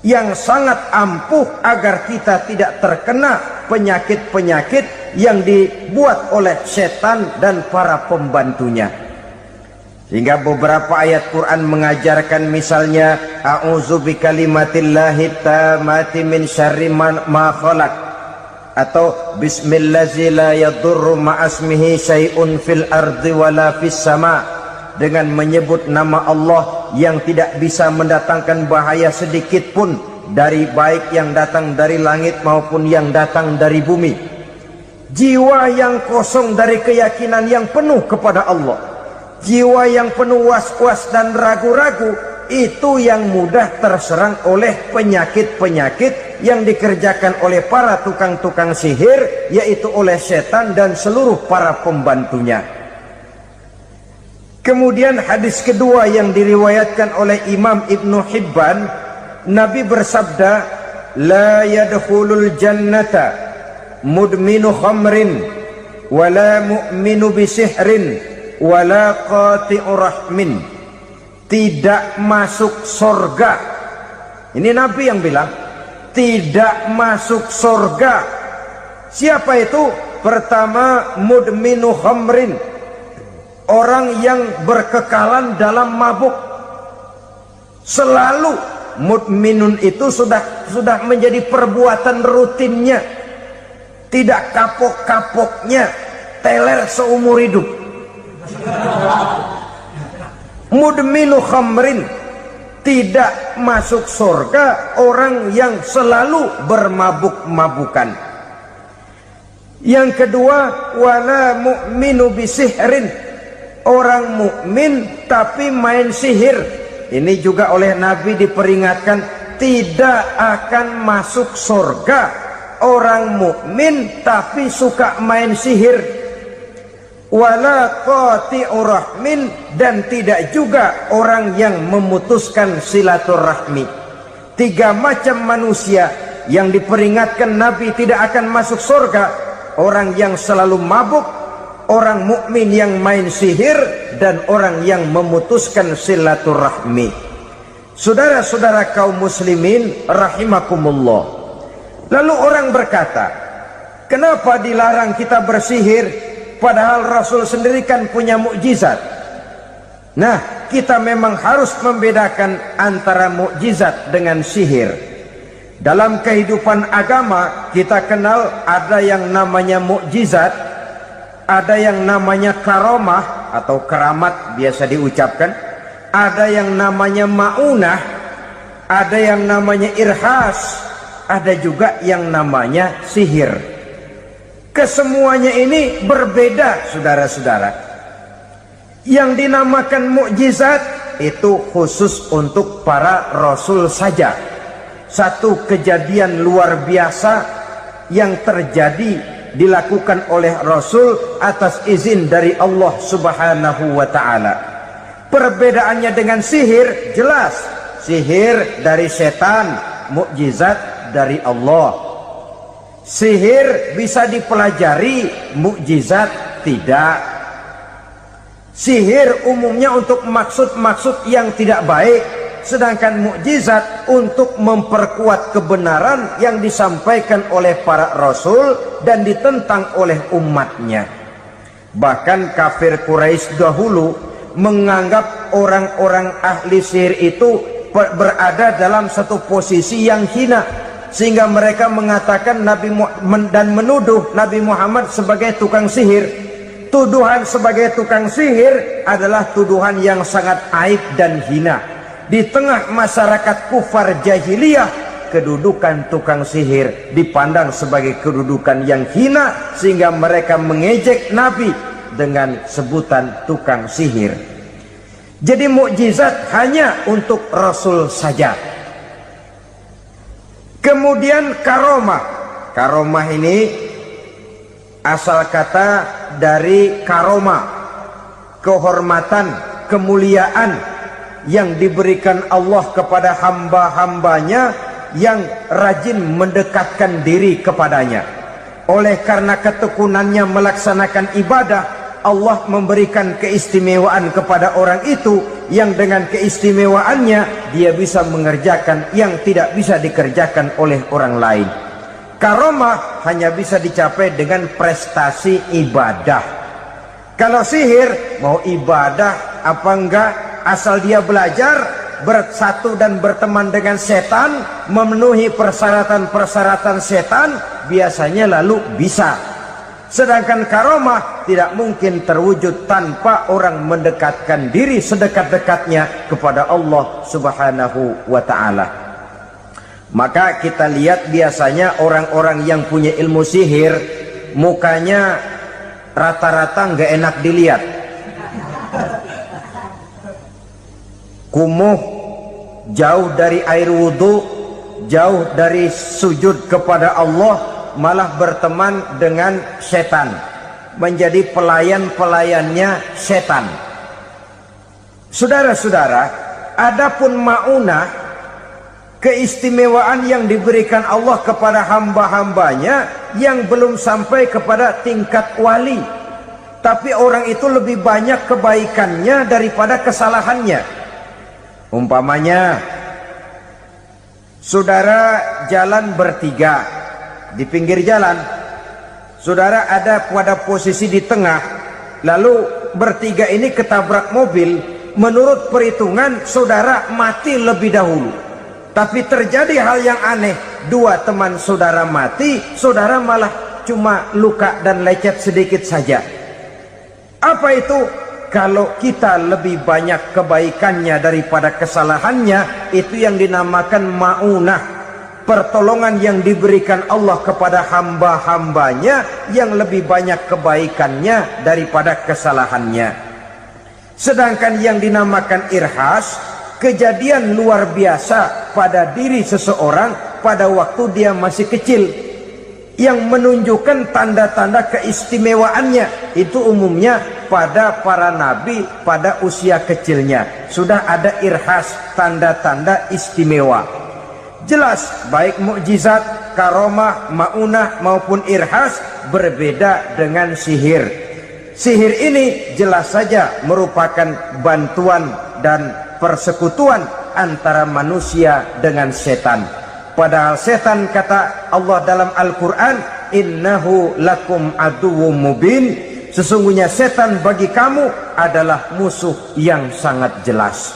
yang sangat ampuh agar kita tidak terkena penyakit-penyakit yang dibuat oleh setan dan para pembantunya. Sehingga beberapa ayat Quran mengajarkan, misalnya a'udzu bikalimatillahi tammati min syarri ma khalaq, atau bismillazi la yadurru ma'asmihi syai'un fil ardi wala fis sama, dengan menyebut nama Allah yang tidak bisa mendatangkan bahaya sedikit pun, dari baik yang datang dari langit maupun yang datang dari bumi. Jiwa yang kosong dari keyakinan yang penuh kepada Allah, jiwa yang penuh was-was dan ragu-ragu, itu yang mudah terserang oleh penyakit-penyakit yang dikerjakan oleh para tukang-tukang sihir, yaitu oleh setan dan seluruh para pembantunya. Kemudian hadis kedua yang diriwayatkan oleh Imam Ibnu Hibban, Nabi bersabda, la yadkhulul jannata mudminu khamrin wala mu'minu bisihrin wala qati'u rahmin. Tidak masuk surga. Ini Nabi yang bilang, tidak masuk surga Siapa itu? Pertama, mudminu khamrin, orang yang berkekalan dalam mabuk. Selalu mudminun itu sudah menjadi perbuatan rutinnya, tidak kapok-kapoknya, teler seumur hidup. Mudminu khamrin, tidak masuk surga orang yang selalu bermabuk-mabukan. Yang kedua, wala mu'minu bisihrin, orang mukmin tapi main sihir. Ini juga oleh Nabi diperingatkan, tidak akan masuk surga orang mukmin tapi suka main sihir. Wala qati'u rahmin, dan tidak juga orang yang memutuskan silaturahmi. 3 macam manusia yang diperingatkan Nabi tidak akan masuk surga: orang yang selalu mabuk, orang mukmin yang main sihir, dan orang yang memutuskan silaturahmi. Saudara-saudara kaum muslimin rahimakumullah. Lalu orang berkata, kenapa dilarang kita bersihir? Padahal Rasul sendiri kan punya mukjizat. Nah, kita memang harus membedakan antara mukjizat dengan sihir. Dalam kehidupan agama kita kenal ada yang namanya mukjizat, ada yang namanya karomah atau keramat biasa diucapkan, ada yang namanya maunah, ada yang namanya irhas, ada juga yang namanya sihir. Kesemuanya ini berbeda, saudara-saudara. Yang dinamakan mukjizat itu khusus untuk para rasul saja. Satu kejadian luar biasa yang terjadi dilakukan oleh rasul atas izin dari Allah Subhanahu wa taala. Perbedaannya dengan sihir jelas. Sihir dari setan, mukjizat dari Allah. Sihir bisa dipelajari, mukjizat tidak. Sihir umumnya untuk maksud-maksud yang tidak baik, sedangkan mukjizat untuk memperkuat kebenaran yang disampaikan oleh para rasul dan ditentang oleh umatnya. Bahkan kafir Quraisy dahulu menganggap orang-orang ahli sihir itu berada dalam satu posisi yang hina, sehingga mereka mengatakan dan menuduh Nabi Muhammad sebagai tukang sihir. Tuduhan sebagai tukang sihir adalah tuduhan yang sangat aib dan hina. Di tengah masyarakat kufar jahiliyah, kedudukan tukang sihir dipandang sebagai kedudukan yang hina, sehingga mereka mengejek Nabi dengan sebutan tukang sihir. Jadi mukjizat hanya untuk Rasul saja. Kemudian karomah. Karomah ini asal kata dari karoma, kehormatan, kemuliaan yang diberikan Allah kepada hamba-hambanya yang rajin mendekatkan diri kepadanya. Oleh karena ketekunannya melaksanakan ibadah, Allah memberikan keistimewaan kepada orang itu, yang dengan keistimewaannya dia bisa mengerjakan yang tidak bisa dikerjakan oleh orang lain. Karomah hanya bisa dicapai dengan prestasi ibadah. Kalau sihir, mau ibadah apa enggak, asal dia belajar, bersatu dan berteman dengan setan, memenuhi persyaratan-persyaratan setan, biasanya lalu bisa. Sedangkan karomah tidak mungkin terwujud tanpa orang mendekatkan diri sedekat-dekatnya kepada Allah Subhanahu wa ta'ala. Maka kita lihat biasanya orang-orang yang punya ilmu sihir, mukanya rata-rata nggak enak dilihat. Kumuh, jauh dari air wudhu, jauh dari sujud kepada Allah, malah berteman dengan setan, menjadi pelayan-pelayannya setan. Saudara-saudara, adapun maunah, keistimewaan yang diberikan Allah kepada hamba-hambanya yang belum sampai kepada tingkat wali, tapi orang itu lebih banyak kebaikannya daripada kesalahannya. Umpamanya, saudara jalan bertiga di pinggir jalan, saudara ada pada posisi di tengah, lalu bertiga ini ketabrak mobil, menurut perhitungan saudara mati lebih dahulu. Tapi terjadi hal yang aneh, dua teman saudara mati, saudara malah cuma luka dan lecet sedikit saja. Apa itu? Kalau kita lebih banyak kebaikannya daripada kesalahannya, itu yang dinamakan ma'unah, pertolongan yang diberikan Allah kepada hamba-hambanya yang lebih banyak kebaikannya daripada kesalahannya. Sedangkan yang dinamakan irhas, kejadian luar biasa pada diri seseorang pada waktu dia masih kecil, yang menunjukkan tanda-tanda keistimewaannya. Itu umumnya pada para nabi pada usia kecilnya sudah ada irhas, tanda-tanda istimewa. Jelas baik mukjizat, karomah, maunah maupun irhas berbeda dengan sihir. Sihir ini jelas saja merupakan bantuan dan persekutuan antara manusia dengan setan. Padahal setan, kata Allah dalam Al-Quran, innahu lakum aduwwum mubin, sesungguhnya setan bagi kamu adalah musuh yang sangat jelas.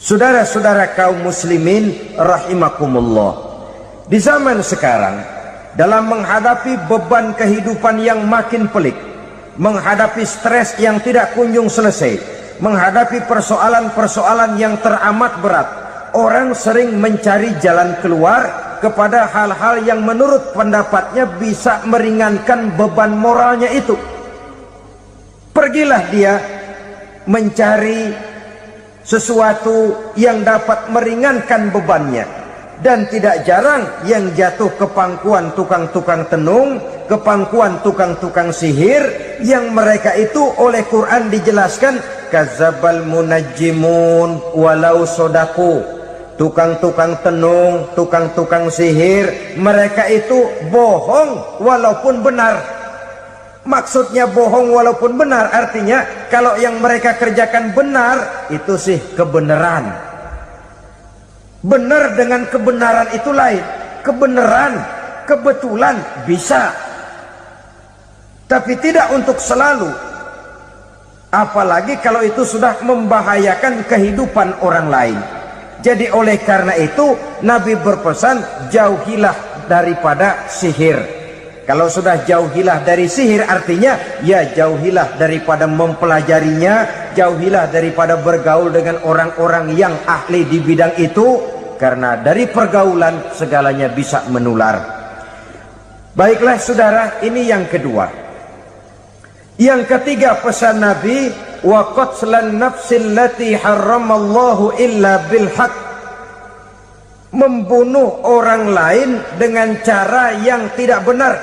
Saudara-saudara kaum muslimin rahimakumullah, di zaman sekarang dalam menghadapi beban kehidupan yang makin pelik, menghadapi stres yang tidak kunjung selesai, menghadapi persoalan-persoalan yang teramat berat, orang sering mencari jalan keluar kepada hal-hal yang menurut pendapatnya bisa meringankan beban moralnya itu. Pergilah dia mencari sesuatu yang dapat meringankan bebannya. Dan tidak jarang yang jatuh ke pangkuan tukang-tukang tenung, ke pangkuan tukang-tukang sihir, yang mereka itu oleh Quran dijelaskan kadzabal munajjimun walau sodaku. Tukang-tukang tenung, tukang-tukang sihir, mereka itu bohong walaupun benar. Maksudnya bohong walaupun benar, artinya kalau yang mereka kerjakan benar, itu sih kebenaran. Benar dengan kebenaran itu lain. Kebenaran, kebetulan bisa, tapi tidak untuk selalu. Apalagi kalau itu sudah membahayakan kehidupan orang lain. Jadi oleh karena itu Nabi berpesan, jauhilah daripada sihir. Kalau sudah jauhilah dari sihir, artinya ya jauhilah daripada mempelajarinya, jauhilah daripada bergaul dengan orang-orang yang ahli di bidang itu, karena dari pergaulan segalanya bisa menular. Baiklah saudara, ini yang kedua. Yang ketiga pesan Nabi, wa qatlan nafsil lati harramallahu illa bil haq, membunuh orang lain dengan cara yang tidak benar,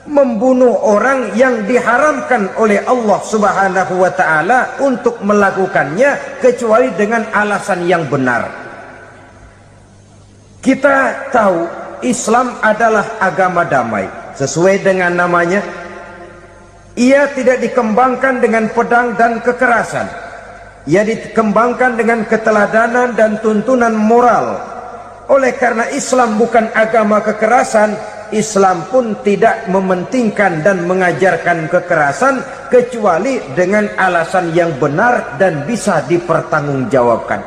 membunuh orang yang diharamkan oleh Allah Subhanahu wa taala untuk melakukannya kecuali dengan alasan yang benar. Kita tahu Islam adalah agama damai, sesuai dengan namanya. Ia tidak dikembangkan dengan pedang dan kekerasan. Ia dikembangkan dengan keteladanan dan tuntunan moral. Oleh karena Islam bukan agama kekerasan, Islam pun tidak mementingkan dan mengajarkan kekerasan kecuali dengan alasan yang benar dan bisa dipertanggungjawabkan.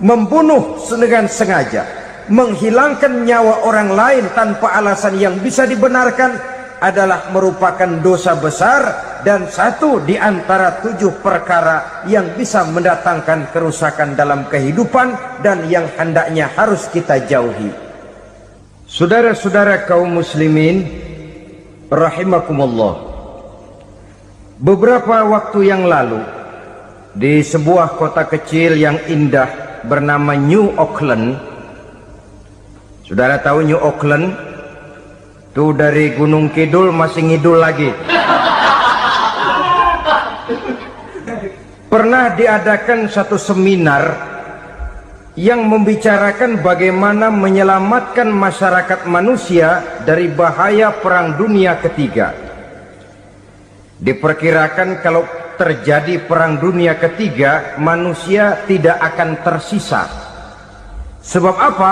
Membunuh dengan sengaja, menghilangkan nyawa orang lain tanpa alasan yang bisa dibenarkan adalah merupakan dosa besar dan satu di antara 7 perkara yang bisa mendatangkan kerusakan dalam kehidupan dan yang hendaknya harus kita jauhi. Saudara-saudara kaum muslimin rahimakumullah, beberapa waktu yang lalu di sebuah kota kecil yang indah bernama New Auckland. Saudara tahu New Auckland? Tuh dari Gunung Kidul masih ngidul lagi. Pernah diadakan satu seminar yang membicarakan bagaimana menyelamatkan masyarakat manusia dari bahaya Perang Dunia Ketiga. Diperkirakan kalau terjadi Perang Dunia Ketiga, manusia tidak akan tersisa. Sebab apa?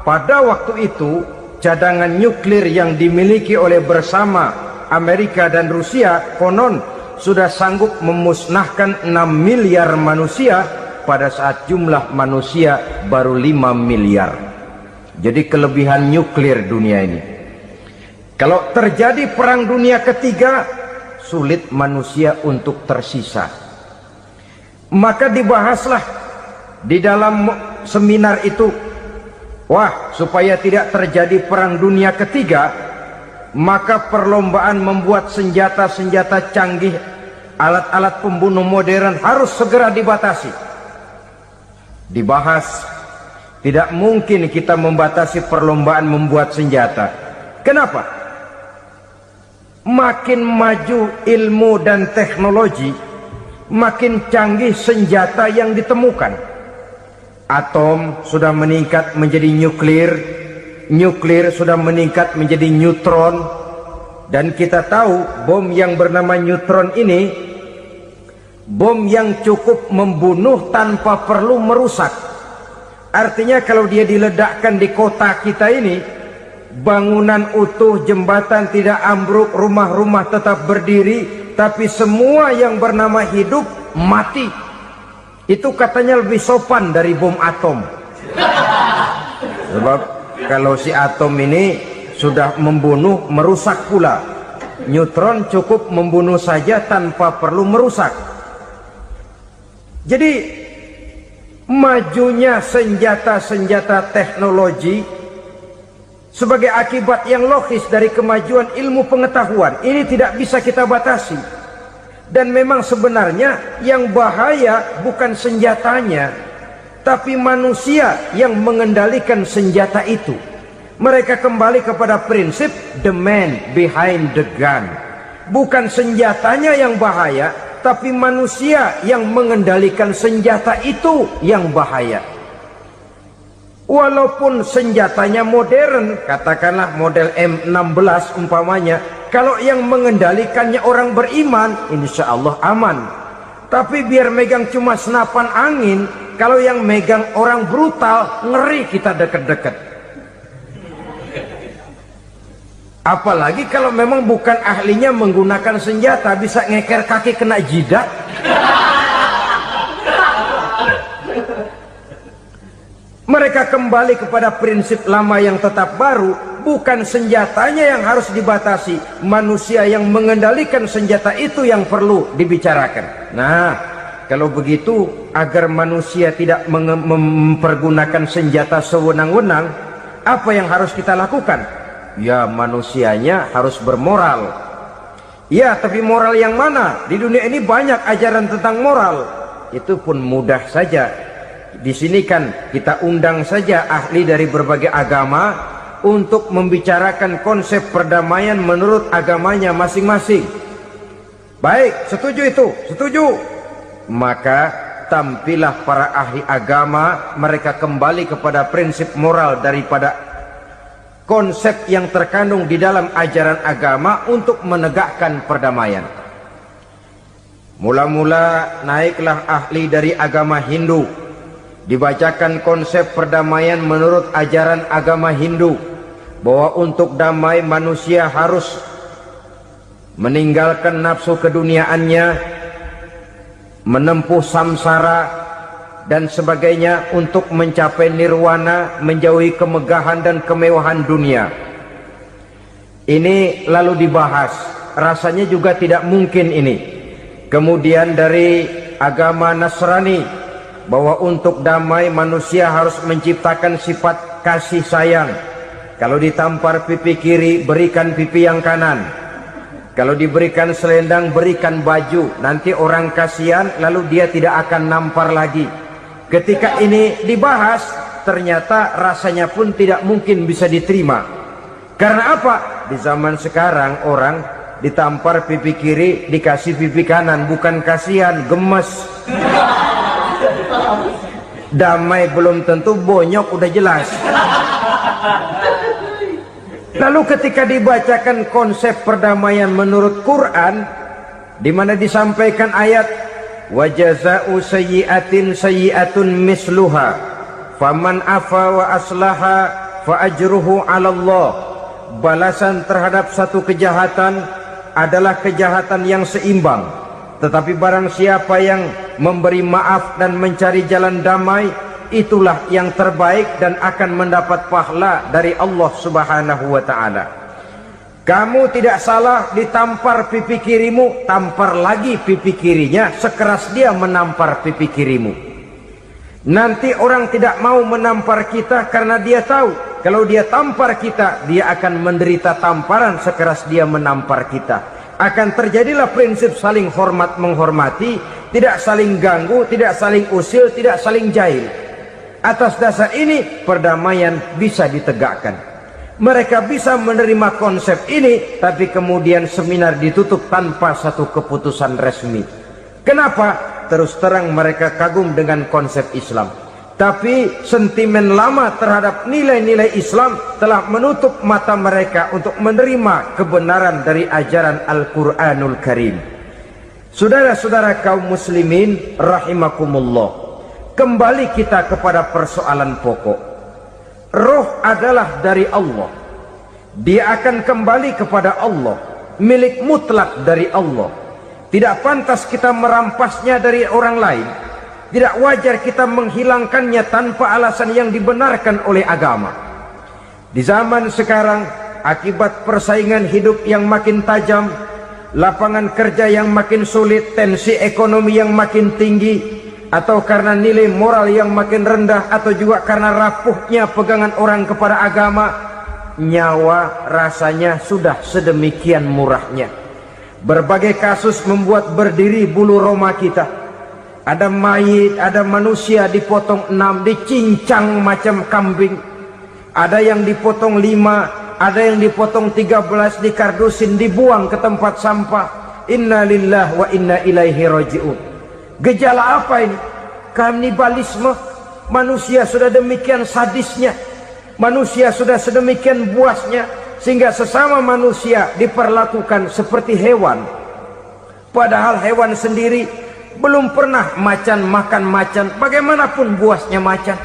Pada waktu itu cadangan nuklir yang dimiliki oleh bersama Amerika dan Rusia konon sudah sanggup memusnahkan 6 miliar manusia pada saat jumlah manusia baru 5 miliar. Jadi kelebihan nuklir dunia ini. Kalau terjadi perang dunia ketiga, sulit manusia untuk tersisa. Maka dibahaslah di dalam seminar itu, wah, supaya tidak terjadi perang dunia ketiga, maka perlombaan membuat senjata-senjata canggih, alat-alat pembunuh modern harus segera dibatasi. Dibahas, tidak mungkin kita membatasi perlombaan membuat senjata. Kenapa? Makin maju ilmu dan teknologi, makin canggih senjata yang ditemukan. Atom sudah meningkat menjadi nuklir, nuklir sudah meningkat menjadi neutron, dan kita tahu bom yang bernama neutron ini bom yang cukup membunuh tanpa perlu merusak. Artinya kalau dia diledakkan di kota kita ini, bangunan utuh, jembatan tidak ambruk, rumah-rumah tetap berdiri, tapi semua yang bernama hidup mati. Itu katanya lebih sopan dari bom atom. Sebab kalau si atom ini sudah membunuh, merusak pula. Neutron cukup membunuh saja tanpa perlu merusak. Jadi majunya senjata-senjata teknologi sebagai akibat yang logis dari kemajuan ilmu pengetahuan ini tidak bisa kita batasi. Dan memang sebenarnya yang bahaya bukan senjatanya, tapi manusia yang mengendalikan senjata itu. Mereka kembali kepada prinsip the man behind the gun. Bukan senjatanya yang bahaya, tapi manusia yang mengendalikan senjata itu yang bahaya. Walaupun senjatanya modern, katakanlah model M16 umpamanya, kalau yang mengendalikannya orang beriman, insya Allah aman. Tapi biar megang cuma senapan angin, kalau yang megang orang brutal, ngeri kita deket-deket. Apalagi kalau memang bukan ahlinya menggunakan senjata, bisa ngeker kaki kena jidat. Mereka kembali kepada prinsip lama yang tetap baru. Bukan senjatanya yang harus dibatasi, manusia yang mengendalikan senjata itu yang perlu dibicarakan. Nah, kalau begitu, agar manusia tidak mempergunakan senjata sewenang-wenang, apa yang harus kita lakukan? Ya, manusianya harus bermoral. Ya, tapi moral yang mana? Di dunia ini banyak ajaran tentang moral. Itu pun mudah saja. Di sini kan kita undang saja ahli dari berbagai agama untuk membicarakan konsep perdamaian menurut agamanya masing-masing. Baik, setuju itu, setuju. Maka tampillah para ahli agama, mereka kembali kepada prinsip moral daripada konsep yang terkandung di dalam ajaran agama untuk menegakkan perdamaian. Mula-mula naiklah ahli dari agama Hindu. Dibacakan konsep perdamaian menurut ajaran agama Hindu, bahwa untuk damai manusia harus meninggalkan nafsu keduniaannya, menempuh samsara dan sebagainya untuk mencapai nirwana, menjauhi kemegahan dan kemewahan dunia. Ini lalu dibahas, rasanya juga tidak mungkin ini. Kemudian dari agama Nasrani, bahwa untuk damai manusia harus menciptakan sifat kasih sayang. Kalau ditampar pipi kiri, berikan pipi yang kanan. Kalau diberikan selendang, berikan baju. Nanti orang kasihan, lalu dia tidak akan nampar lagi. Ketika ini dibahas, ternyata rasanya pun tidak mungkin bisa diterima. Karena apa? Di zaman sekarang orang ditampar pipi kiri, dikasih pipi kanan. Bukan kasihan, gemes. Damai belum tentu, bonyok udah jelas. Lalu ketika dibacakan konsep perdamaian menurut Quran, di mana disampaikan ayat wa jazaa'u sayyi'atin sayyi'atun misluha faman afa wa aslaha fa ajruhu 'ala Allah. Balasan terhadap satu kejahatan adalah kejahatan yang seimbang. Tetapi barang siapa yang memberi maaf dan mencari jalan damai, itulah yang terbaik dan akan mendapat pahala dari Allah Subhanahu wa ta'ala. Kamu tidak salah ditampar pipi kirimu, tampar lagi pipi kirinya sekeras dia menampar pipi kirimu. Nanti orang tidak mau menampar kita karena dia tahu kalau dia tampar kita, dia akan menderita tamparan sekeras dia menampar kita. Akan terjadilah prinsip saling hormat menghormati, tidak saling ganggu, tidak saling usil, tidak saling jahil. Atas dasar ini perdamaian bisa ditegakkan. Mereka bisa menerima konsep ini, tapi kemudian seminar ditutup tanpa satu keputusan resmi. Kenapa? Terus terang mereka kagum dengan konsep Islam, tapi sentimen lama terhadap nilai-nilai Islam telah menutup mata mereka untuk menerima kebenaran dari ajaran Al-Quranul Karim. Saudara-saudara kaum muslimin rahimakumullah, kembali kita kepada persoalan pokok. Roh adalah dari Allah, dia akan kembali kepada Allah, milik mutlak dari Allah. Tidak pantas kita merampasnya dari orang lain. Tidak wajar kita menghilangkannya tanpa alasan yang dibenarkan oleh agama. Di zaman sekarang, akibat persaingan hidup yang makin tajam, lapangan kerja yang makin sulit, tensi ekonomi yang makin tinggi, atau karena nilai moral yang makin rendah, atau juga karena rapuhnya pegangan orang kepada agama, nyawa rasanya sudah sedemikian murahnya. Berbagai kasus membuat berdiri bulu roma kita. Ada mayit, ada manusia dipotong 6, dicincang macam kambing. Ada yang dipotong 5, ada yang dipotong 13, dikardusin, dibuang ke tempat sampah. Inna lillahi wa inna ilaihi raji'un. Gejala apa ini? Kanibalisme. Manusia sudah demikian sadisnya, manusia sudah sedemikian buasnya, sehingga sesama manusia diperlakukan seperti hewan. Padahal hewan sendiri belum pernah macan makan macan, bagaimanapun buasnya macan.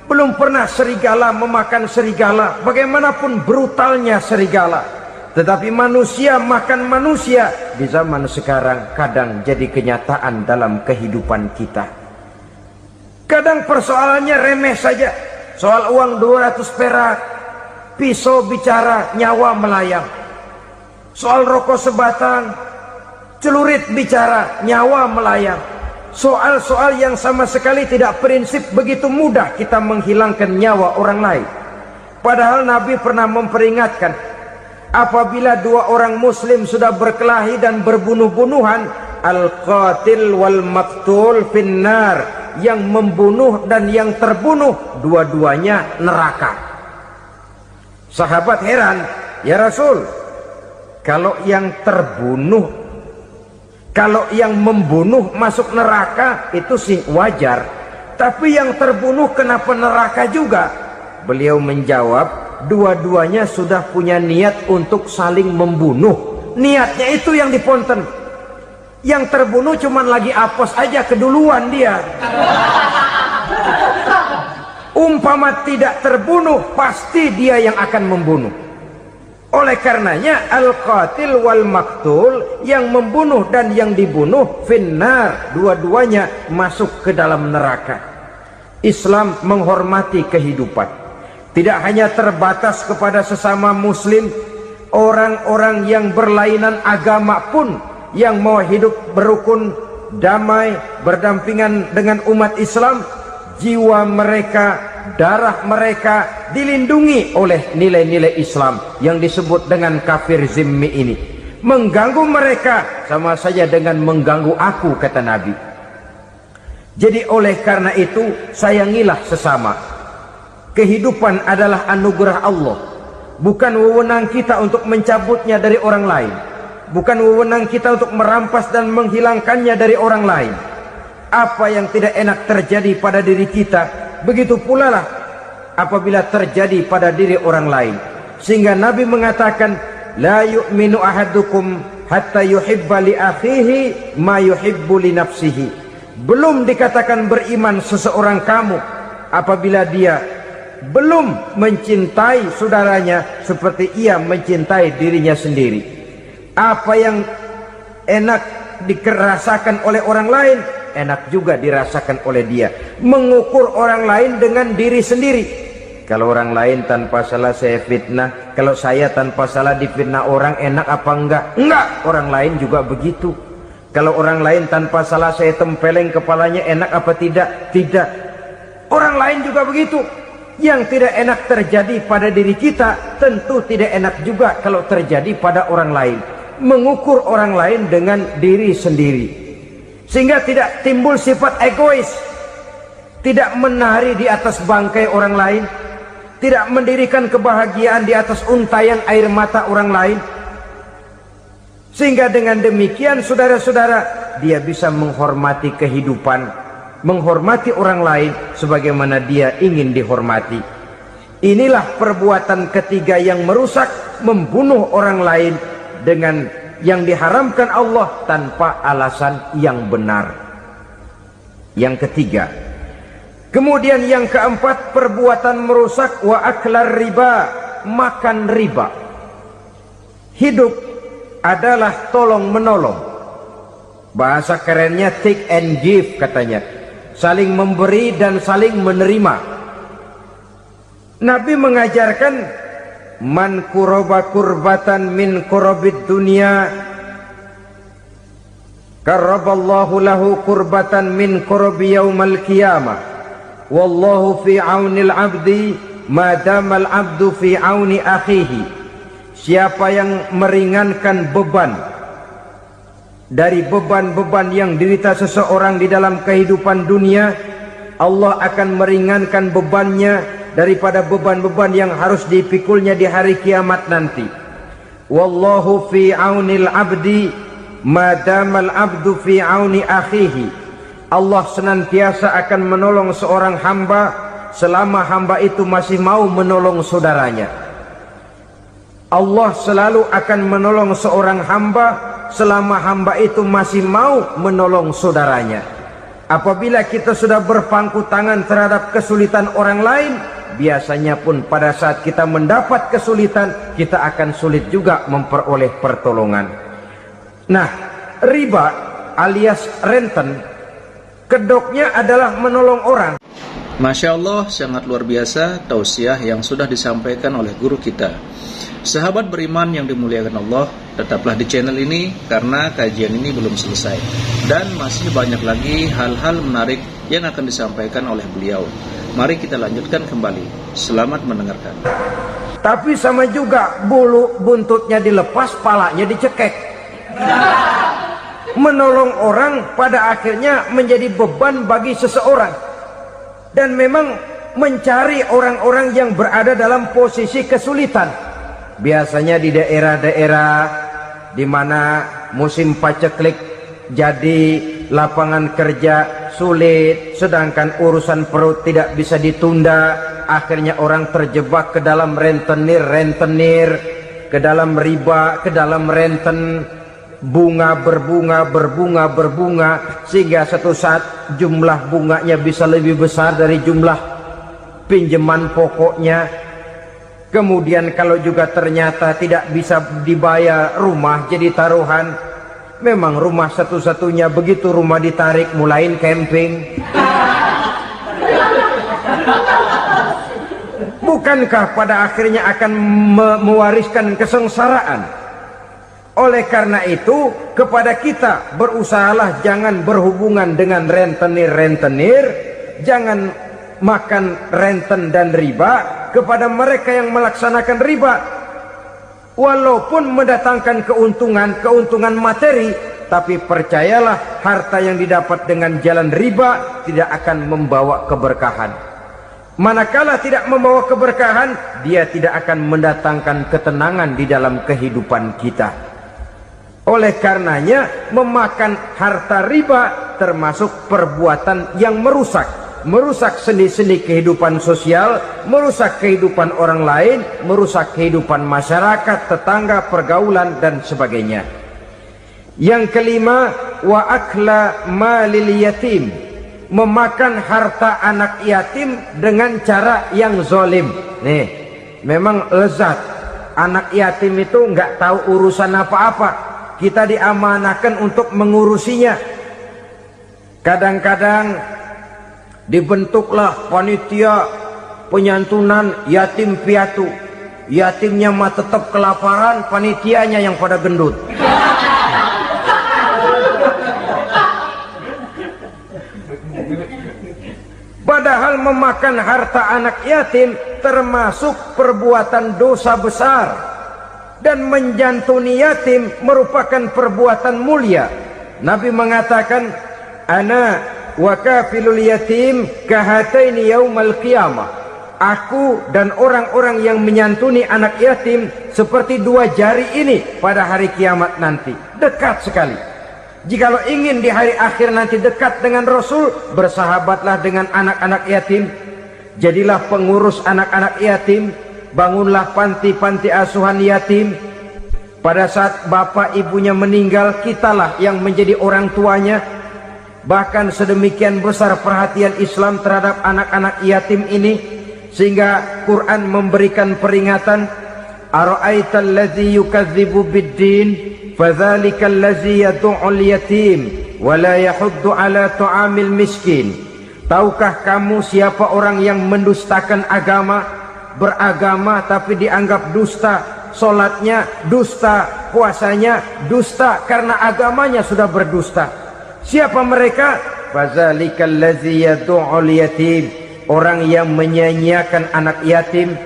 Belum pernah serigala memakan serigala, bagaimanapun brutalnya serigala. Tetapi manusia makan manusia di zaman sekarang kadang jadi kenyataan dalam kehidupan kita. Kadang persoalannya remeh saja. Soal uang 200 perak, pisau bicara, nyawa melayang. Soal rokok sebatang, celurit bicara, nyawa melayang. Soal-soal yang sama sekali tidak prinsip, begitu mudah kita menghilangkan nyawa orang lain. Padahal Nabi pernah memperingatkan, apabila dua orang muslim sudah berkelahi dan berbunuh-bunuhan, al-qatil wal maktul finnar, yang membunuh dan yang terbunuh dua-duanya neraka. Sahabat heran, ya Rasul, kalau yang terbunuh, kalau yang membunuh masuk neraka itu sih wajar, tapi yang terbunuh kenapa neraka juga? Beliau menjawab, dua-duanya sudah punya niat untuk saling membunuh. Niatnya itu yang diponten. Yang terbunuh cuman lagi apes aja, keduluan dia. Umpama tidak terbunuh, pasti dia yang akan membunuh. Oleh karenanya al-qatil wal maktul, yang membunuh dan yang dibunuh finnar, dua-duanya masuk ke dalam neraka. Islam menghormati kehidupan, tidak hanya terbatas kepada sesama muslim, orang-orang yang berlainan agama pun yang mau hidup berukun, damai, berdampingan dengan umat Islam, jiwa mereka, darah mereka dilindungi oleh nilai-nilai Islam yang disebut dengan kafir zimmi ini. Mengganggu mereka sama saja dengan mengganggu aku, kata Nabi. Jadi oleh karena itu, sayangilah sesama. Kehidupan adalah anugerah Allah, bukan wewenang kita untuk mencabutnya dari orang lain, bukan wewenang kita untuk merampas dan menghilangkannya dari orang lain. Apa yang tidak enak terjadi pada diri kita, begitu pula lah apabila terjadi pada diri orang lain. Sehingga Nabi mengatakan, la yu'minu ahadukum hatta yuhibba li akhihi ma yuhibbu li nafsihi. Belum dikatakan beriman seseorang kamu apabila dia belum mencintai saudaranya seperti ia mencintai dirinya sendiri. Apa yang enak dirasakan oleh orang lain, enak juga dirasakan oleh dia. Mengukur orang lain dengan diri sendiri. Kalau orang lain tanpa salah saya fitnah, kalau saya tanpa salah difitnah orang, enak apa enggak? Enggak, orang lain juga begitu. Kalau orang lain tanpa salah saya tempeleng kepalanya, enak apa tidak? Tidak. Orang lain juga begitu. Yang tidak enak terjadi pada diri kita, tentu tidak enak juga kalau terjadi pada orang lain. Mengukur orang lain dengan diri sendiri, sehingga tidak timbul sifat egois, tidak menari di atas bangkai orang lain, tidak mendirikan kebahagiaan di atas untayan air mata orang lain. Sehingga dengan demikian saudara-saudara, dia bisa menghormati kehidupan, menghormati orang lain sebagaimana dia ingin dihormati. Inilah perbuatan ketiga yang merusak, membunuh orang lain dengan yang diharamkan Allah tanpa alasan yang benar. Yang ketiga. Kemudian yang keempat, perbuatan merusak wa aklar riba, makan riba. Hidup adalah tolong menolong. Bahasa kerennya take and give katanya. Saling memberi dan saling menerima. Nabi mengajarkan man kuraba kurbatan min kurabid dunia karaballahu lahu kurbatan min kurabi yaumal qiyamah wallahu fi aunil abdi madamal abdu fi auni akhihi. Siapa yang meringankan beban dari beban-beban yang dirita seseorang di dalam kehidupan dunia, Allah akan meringankan bebannya daripada beban-beban yang harus dipikulnya di hari kiamat nanti. Wallahu fi aunil abdi madamal abdu fi auni akhihi. Allah senantiasa akan menolong seorang hamba selama hamba itu masih mau menolong saudaranya. Allah selalu akan menolong seorang hamba selama hamba itu masih mau menolong saudaranya. Apabila kita sudah berpangku tangan terhadap kesulitan orang lain, biasanya pun pada saat kita mendapat kesulitan, kita akan sulit juga memperoleh pertolongan. Nah, riba alias renten, kedoknya adalah menolong orang. Masya Allah, sangat luar biasa tausiah yang sudah disampaikan oleh guru kita. Sahabat beriman yang dimuliakan Allah, tetaplah di channel ini karena kajian ini belum selesai dan masih banyak lagi hal-hal menarik yang akan disampaikan oleh beliau. Mari kita lanjutkan kembali. Selamat mendengarkan. Tapi sama juga, bulu buntutnya dilepas, palanya dicekek. Menolong orang pada akhirnya menjadi beban bagi seseorang. Dan memang mencari orang-orang yang berada dalam posisi kesulitan. Biasanya di daerah-daerah di mana musim paceklik jadi lapangan kerja sulit, sedangkan urusan perut tidak bisa ditunda, akhirnya orang terjebak ke dalam rentenir, ke dalam riba, ke dalam renten, bunga berbunga, sehingga satu saat jumlah bunganya bisa lebih besar dari jumlah pinjaman pokoknya. Kemudian kalau juga ternyata tidak bisa dibayar, rumah jadi taruhan. Memang rumah satu-satunya, begitu rumah ditarik mulain camping. Bukankah pada akhirnya akan mewariskan kesengsaraan? Oleh karena itu, kepada kita berusahalah jangan berhubungan dengan rentenir, jangan makan renten dan riba. Kepada mereka yang melaksanakan riba, walaupun mendatangkan keuntungan materi, tapi percayalah harta yang didapat dengan jalan riba tidak akan membawa keberkahan. Manakala tidak membawa keberkahan, dia tidak akan mendatangkan ketenangan di dalam kehidupan kita. Oleh karenanya, memakan harta riba termasuk perbuatan yang merusak sendi-sendi kehidupan sosial, merusak kehidupan orang lain, merusak kehidupan masyarakat, tetangga, pergaulan dan sebagainya. Yang kelima, wa akla malil yatim, memakan harta anak yatim dengan cara yang zolim. Nih, memang lezat. Anak yatim itu nggak tahu urusan apa-apa. Kita diamanahkan untuk mengurusinya. Kadang-kadang dibentuklah panitia penyantunan yatim piatu. Yatimnya mah tetap kelaparan, panitianya yang pada gendut. Padahal memakan harta anak yatim termasuk perbuatan dosa besar, dan menjantuni yatim merupakan perbuatan mulia. Nabi mengatakan, ana wa kafilul yatim kahataini yaumal qiyamah. Aku dan orang-orang yang menyantuni anak yatim seperti dua jari ini pada hari kiamat nanti. Dekat sekali. Jikalau ingin di hari akhir nanti dekat dengan Rasul, bersahabatlah dengan anak-anak yatim. Jadilah pengurus anak-anak yatim. Bangunlah panti-panti asuhan yatim. Pada saat bapak ibunya meninggal, kitalah yang menjadi orang tuanya. Bahkan sedemikian besar perhatian Islam terhadap anak-anak yatim ini, sehingga Quran memberikan peringatan, ara'aital ladzi yukadzibu bid-din fadzalikal ladzi yad'ul yatim wa la yahuddu ala ta'amil miskin. Tahukah kamu siapa orang yang mendustakan agama, beragama tapi dianggap dusta, salatnya dusta, puasanya dusta karena agamanya sudah berdusta. Siapa mereka? Fadzalikal ladzi yad'ul yatim, orang yang menyia-nyiakan anak yatim,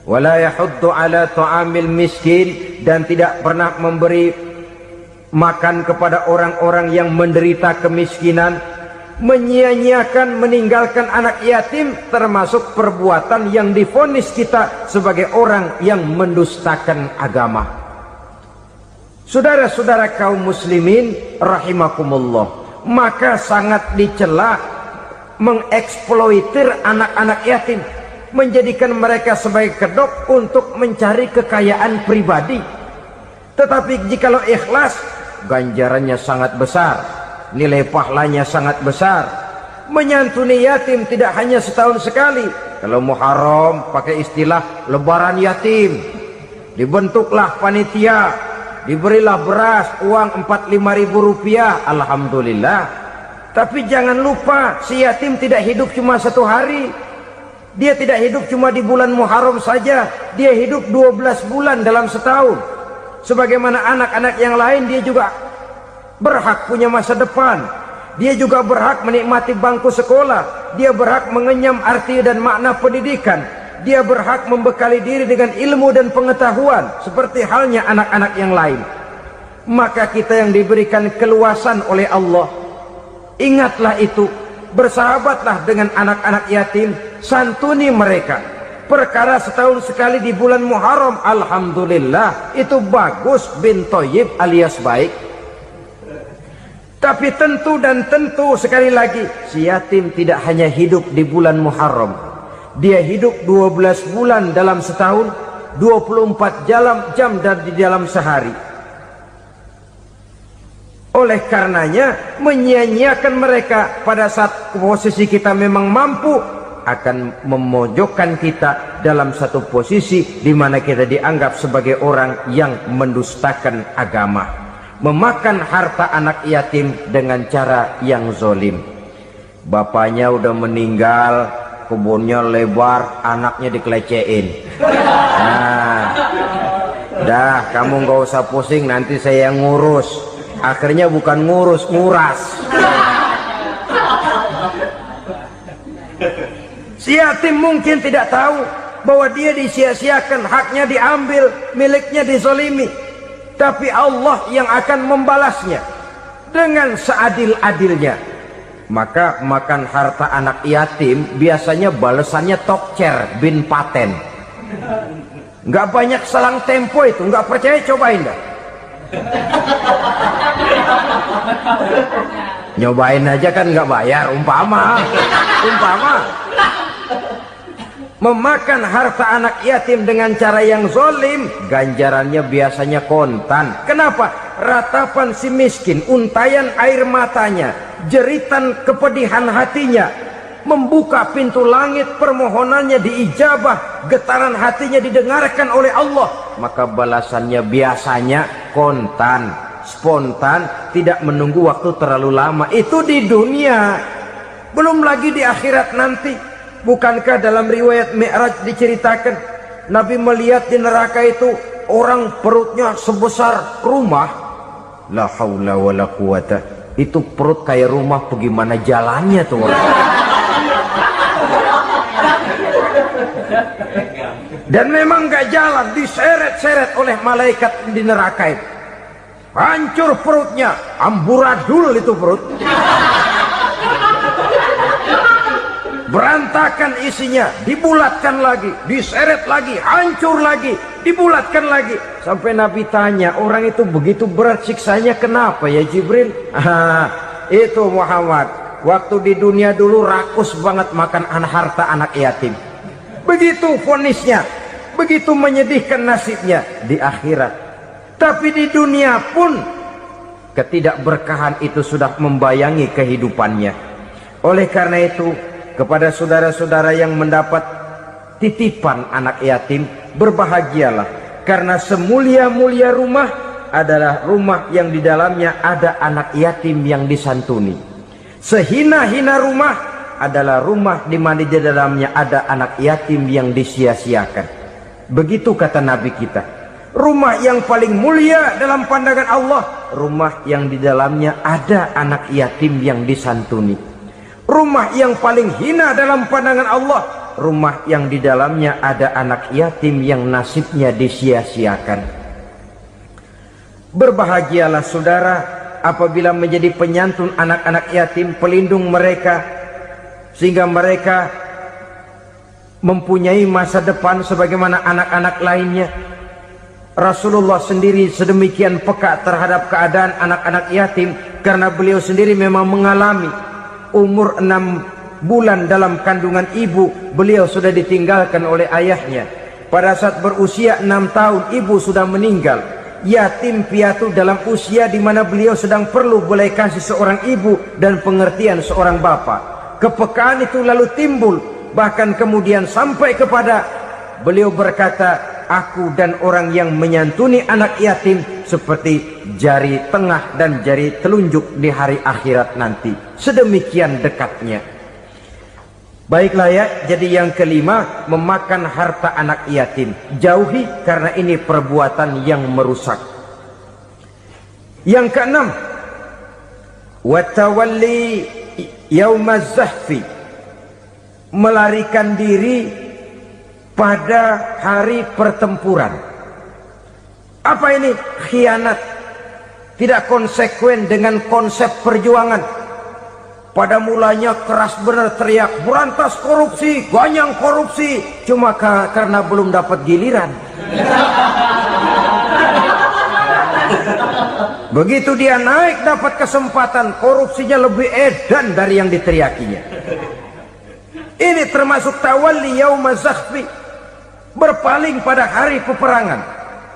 wala yahuddu ala ta'amil miskin, dan tidak pernah memberi makan kepada orang-orang yang menderita kemiskinan. Menyia-nyiakan, meninggalkan anak yatim termasuk perbuatan yang divonis kita sebagai orang yang mendustakan agama. Saudara-saudara kaum muslimin rahimakumullah, maka sangat dicela mengeksploitir anak-anak yatim, menjadikan mereka sebagai kedok untuk mencari kekayaan pribadi. Tetapi jikalau ikhlas, ganjarannya sangat besar, nilai pahalanya sangat besar. Menyantuni yatim tidak hanya setahun sekali. Kalau Muharram pakai istilah lebaran yatim, dibentuklah panitia, diberilah beras, uang 45.000 rupiah, alhamdulillah. Tapi jangan lupa, si yatim tidak hidup cuma satu hari. Dia tidak hidup cuma di bulan Muharram saja. Dia hidup 12 bulan dalam setahun. Sebagaimana anak-anak yang lain, dia juga berhak punya masa depan. Dia juga berhak menikmati bangku sekolah. Dia berhak mengenyam arti dan makna pendidikan. Dia berhak membekali diri dengan ilmu dan pengetahuan, seperti halnya anak-anak yang lain. Maka kita yang diberikan keluasan oleh Allah, ingatlah itu, bersahabatlah dengan anak-anak yatim, santuni mereka. Perkara setahun sekali di bulan Muharram, alhamdulillah, itu bagus bin Thayyib alias baik. Tapi tentu dan tentu sekali lagi, si yatim tidak hanya hidup di bulan Muharram. Dia hidup 12 bulan dalam setahun, 24 jam di dalam sehari. Oleh karenanya, menyia-nyiakan mereka pada saat posisi kita memang mampu akan memojokkan kita dalam satu posisi di mana kita dianggap sebagai orang yang mendustakan agama, memakan harta anak yatim dengan cara yang zolim. Bapaknya udah meninggal, kebunnya lebar, anaknya dikelecehin. Nah, dah kamu nggak usah pusing, nanti saya yang ngurus. Akhirnya bukan ngurus, nguras. Si yatim mungkin tidak tahu bahwa dia disia-siakan, haknya diambil, miliknya dizolimi. Tapi Allah yang akan membalasnya dengan seadil-adilnya. Maka makan harta anak yatim biasanya balasannya tokcer bin paten. Nggak banyak selang tempo itu, nggak percaya cobain dah. Nyobain aja kan nggak bayar, umpama memakan harta anak yatim dengan cara yang zolim, ganjarannya biasanya kontan. Kenapa? Ratapan si miskin, untayan air matanya, jeritan kepedihan hatinya, membuka pintu langit, permohonannya diijabah, getaran hatinya didengarkan oleh Allah, maka balasannya biasanya kontan, spontan, tidak menunggu waktu terlalu lama. Itu di dunia, belum lagi di akhirat nanti. Bukankah dalam riwayat Mi'raj diceritakan Nabi melihat di neraka itu orang perutnya sebesar rumah? La haula wala quwata. Itu perut kayak rumah, bagaimana jalannya tuh orang? Dan memang gak jalan, diseret-seret oleh malaikat di neraka itu. Hancur perutnya, amburadul itu perut. Berantakan isinya, dibulatkan lagi, diseret lagi, hancur lagi, dibulatkan lagi. Sampai Nabi tanya, orang itu begitu berat siksanya kenapa ya Jibril? Itu Muhammad, waktu di dunia dulu rakus banget makan harta anak yatim. Begitu vonisnya, begitu menyedihkan nasibnya di akhirat. Tapi di dunia pun ketidakberkahan itu sudah membayangi kehidupannya. Oleh karena itu, kepada saudara-saudara yang mendapat titipan anak yatim, berbahagialah, karena semulia-mulia rumah adalah rumah yang di dalamnya ada anak yatim yang disantuni. Sehina-hina rumah adalah rumah di mana di dalamnya ada anak yatim yang disia-siakan. Begitu kata Nabi kita. Rumah yang paling mulia dalam pandangan Allah, rumah yang di dalamnya ada anak yatim yang disantuni. Rumah yang paling hina dalam pandangan Allah, rumah yang di dalamnya ada anak yatim yang nasibnya disia-siakan. Berbahagialah saudara apabila menjadi penyantun anak-anak yatim, pelindung mereka, sehingga mereka mempunyai masa depan sebagaimana anak-anak lainnya. Rasulullah sendiri sedemikian peka terhadap keadaan anak-anak yatim karena beliau sendiri memang mengalami. Umur 6 bulan dalam kandungan ibu, beliau sudah ditinggalkan oleh ayahnya. Pada saat berusia 6 tahun, ibu sudah meninggal. Yatim piatu dalam usia di mana beliau sedang perlu belas kasih seorang ibu dan pengertian seorang bapak. Kepekaan itu lalu timbul, bahkan kemudian sampai kepada beliau berkata, aku dan orang yang menyantuni anak yatim seperti jari tengah dan jari telunjuk di hari akhirat nanti. Sedemikian dekatnya. Baiklah ya, jadi yang kelima, memakan harta anak yatim. Jauhi, karena ini perbuatan yang merusak. Yang keenam, watawalli yaumaz zahfi, melarikan diri pada hari pertempuran. Apa ini? Khianat. Tidak konsekuen dengan konsep perjuangan. Pada mulanya keras benar teriak, berantas korupsi, ganyang korupsi. Cuma karena belum dapat giliran. Begitu dia naik dapat kesempatan, korupsinya lebih edan dari yang diteriakinya. Ini termasuk tawalli yaumaz zahfi, berpaling pada hari peperangan.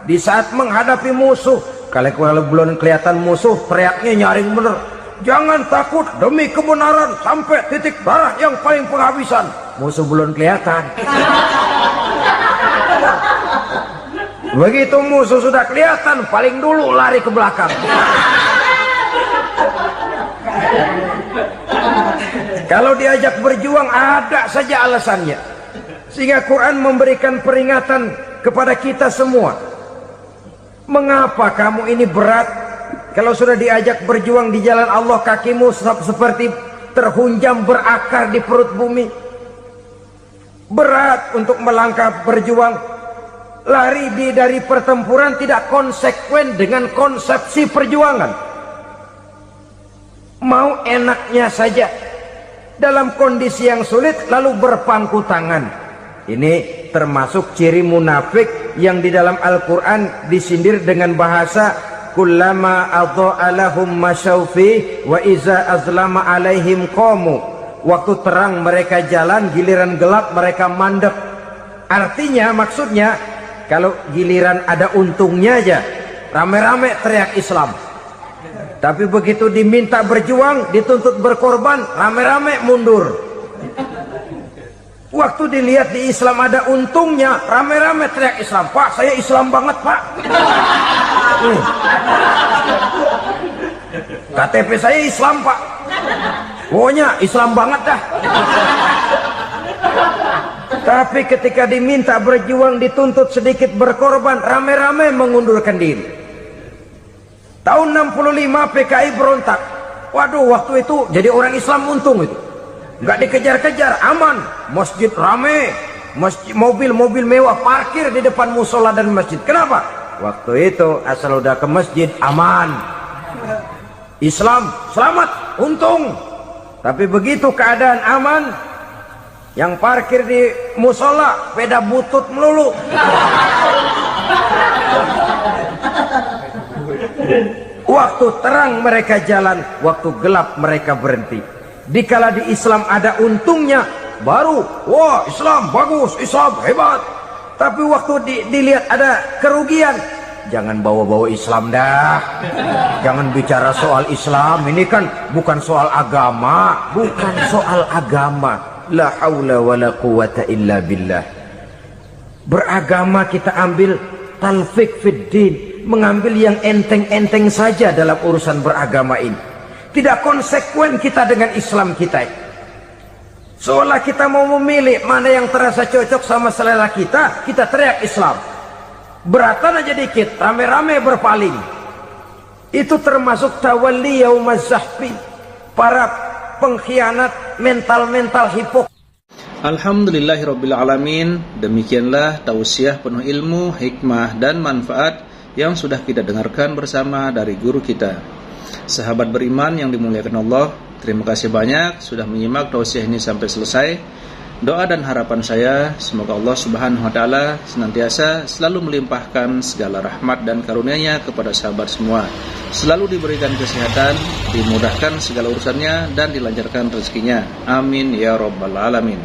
Di saat menghadapi musuh, kalau belum kelihatan musuh, teriaknya nyaring bener. Jangan takut, demi kebenaran sampai titik darah yang paling penghabisan. Musuh belum kelihatan. Begitu musuh sudah kelihatan, paling dulu lari ke belakang. Kalau diajak berjuang ada saja alasannya. Sehingga Quran memberikan peringatan kepada kita semua. Mengapa kamu ini berat? Kalau sudah diajak berjuang di jalan Allah, kakimu seperti terhunjam berakar di perut bumi. Berat untuk melangkah berjuang. Lari dari pertempuran tidak konsekuen dengan konsepsi perjuangan. Mau enaknya saja. Dalam kondisi yang sulit lalu berpangku tangan. Ini termasuk ciri munafik yang di dalam Al-Quran disindir dengan bahasa kullama adha'a lahum masyaufi wa iza azlama alaihim qamu. Waktu terang mereka jalan, giliran gelap mereka mandek. Artinya, maksudnya, kalau giliran ada untungnya aja, rame-rame teriak Islam. Tapi begitu diminta berjuang, dituntut berkorban, rame-rame mundur. Waktu dilihat di Islam ada untungnya, rame-rame teriak Islam. Pak, saya Islam banget, Pak. KTP saya Islam, Pak. Pokoknya Islam banget dah. Tapi ketika diminta berjuang, dituntut sedikit berkorban, rame-rame mengundurkan diri. Tahun 65 PKI berontak. Waduh, waktu itu jadi orang Islam untung itu. Nggak dikejar-kejar, aman. Masjid rame, mobil-mobil mewah parkir di depan musola dan masjid. Kenapa? Waktu itu asal udah ke masjid aman. Islam selamat, untung. Tapi begitu keadaan aman, yang parkir di musola sepeda butut melulu. Waktu terang mereka jalan, waktu gelap mereka berhenti. Dikala di Islam ada untungnya, baru wah Islam bagus, Islam hebat. Tapi waktu dilihat ada kerugian, jangan bawa-bawa Islam dah. Jangan bicara soal Islam, ini kan bukan soal agama. Bukan soal agama. La haula wa la quwata illa billah. Beragama kita ambil talfik fid din, mengambil yang enteng-enteng saja dalam urusan beragama ini. Tidak konsekuen kita dengan Islam kita. Seolah kita mau memilih mana yang terasa cocok sama selera kita, kita teriak Islam. Beratan aja dikit, rame-rame berpaling. Itu termasuk tawalli yaumaz zahfi, para pengkhianat mental-mental hipokrit. Alhamdulillahirrabbilalamin. Demikianlah tausiah penuh ilmu, hikmah, dan manfaat yang sudah kita dengarkan bersama dari guru kita. Sahabat beriman yang dimuliakan Allah, terima kasih banyak sudah menyimak tausiah ini sampai selesai. Doa dan harapan saya, semoga Allah Subhanahu wa Ta'ala senantiasa selalu melimpahkan segala rahmat dan karunia-Nya kepada sahabat semua. Selalu diberikan kesehatan, dimudahkan segala urusannya, dan dilancarkan rezekinya. Amin ya rabbal alamin.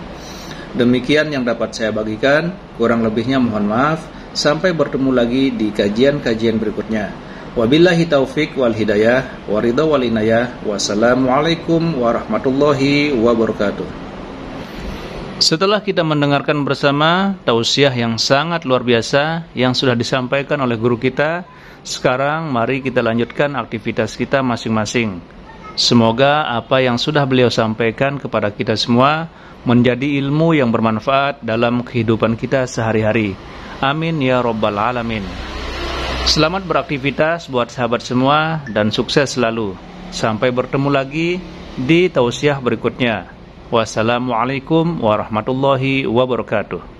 Demikian yang dapat saya bagikan, kurang lebihnya mohon maaf. Sampai bertemu lagi di kajian-kajian berikutnya. Wabillahi taufik wal hidayah, waridha wal inayah. Wassalamualaikum warahmatullahi wabarakatuh. Setelah kita mendengarkan bersama tausiah yang sangat luar biasa yang sudah disampaikan oleh guru kita, sekarang mari kita lanjutkan aktivitas kita masing-masing. Semoga apa yang sudah beliau sampaikan kepada kita semua menjadi ilmu yang bermanfaat dalam kehidupan kita sehari-hari. Amin ya rabbal alamin. Selamat beraktivitas buat sahabat semua dan sukses selalu. Sampai bertemu lagi di tausiah berikutnya. Wassalamualaikum warahmatullahi wabarakatuh.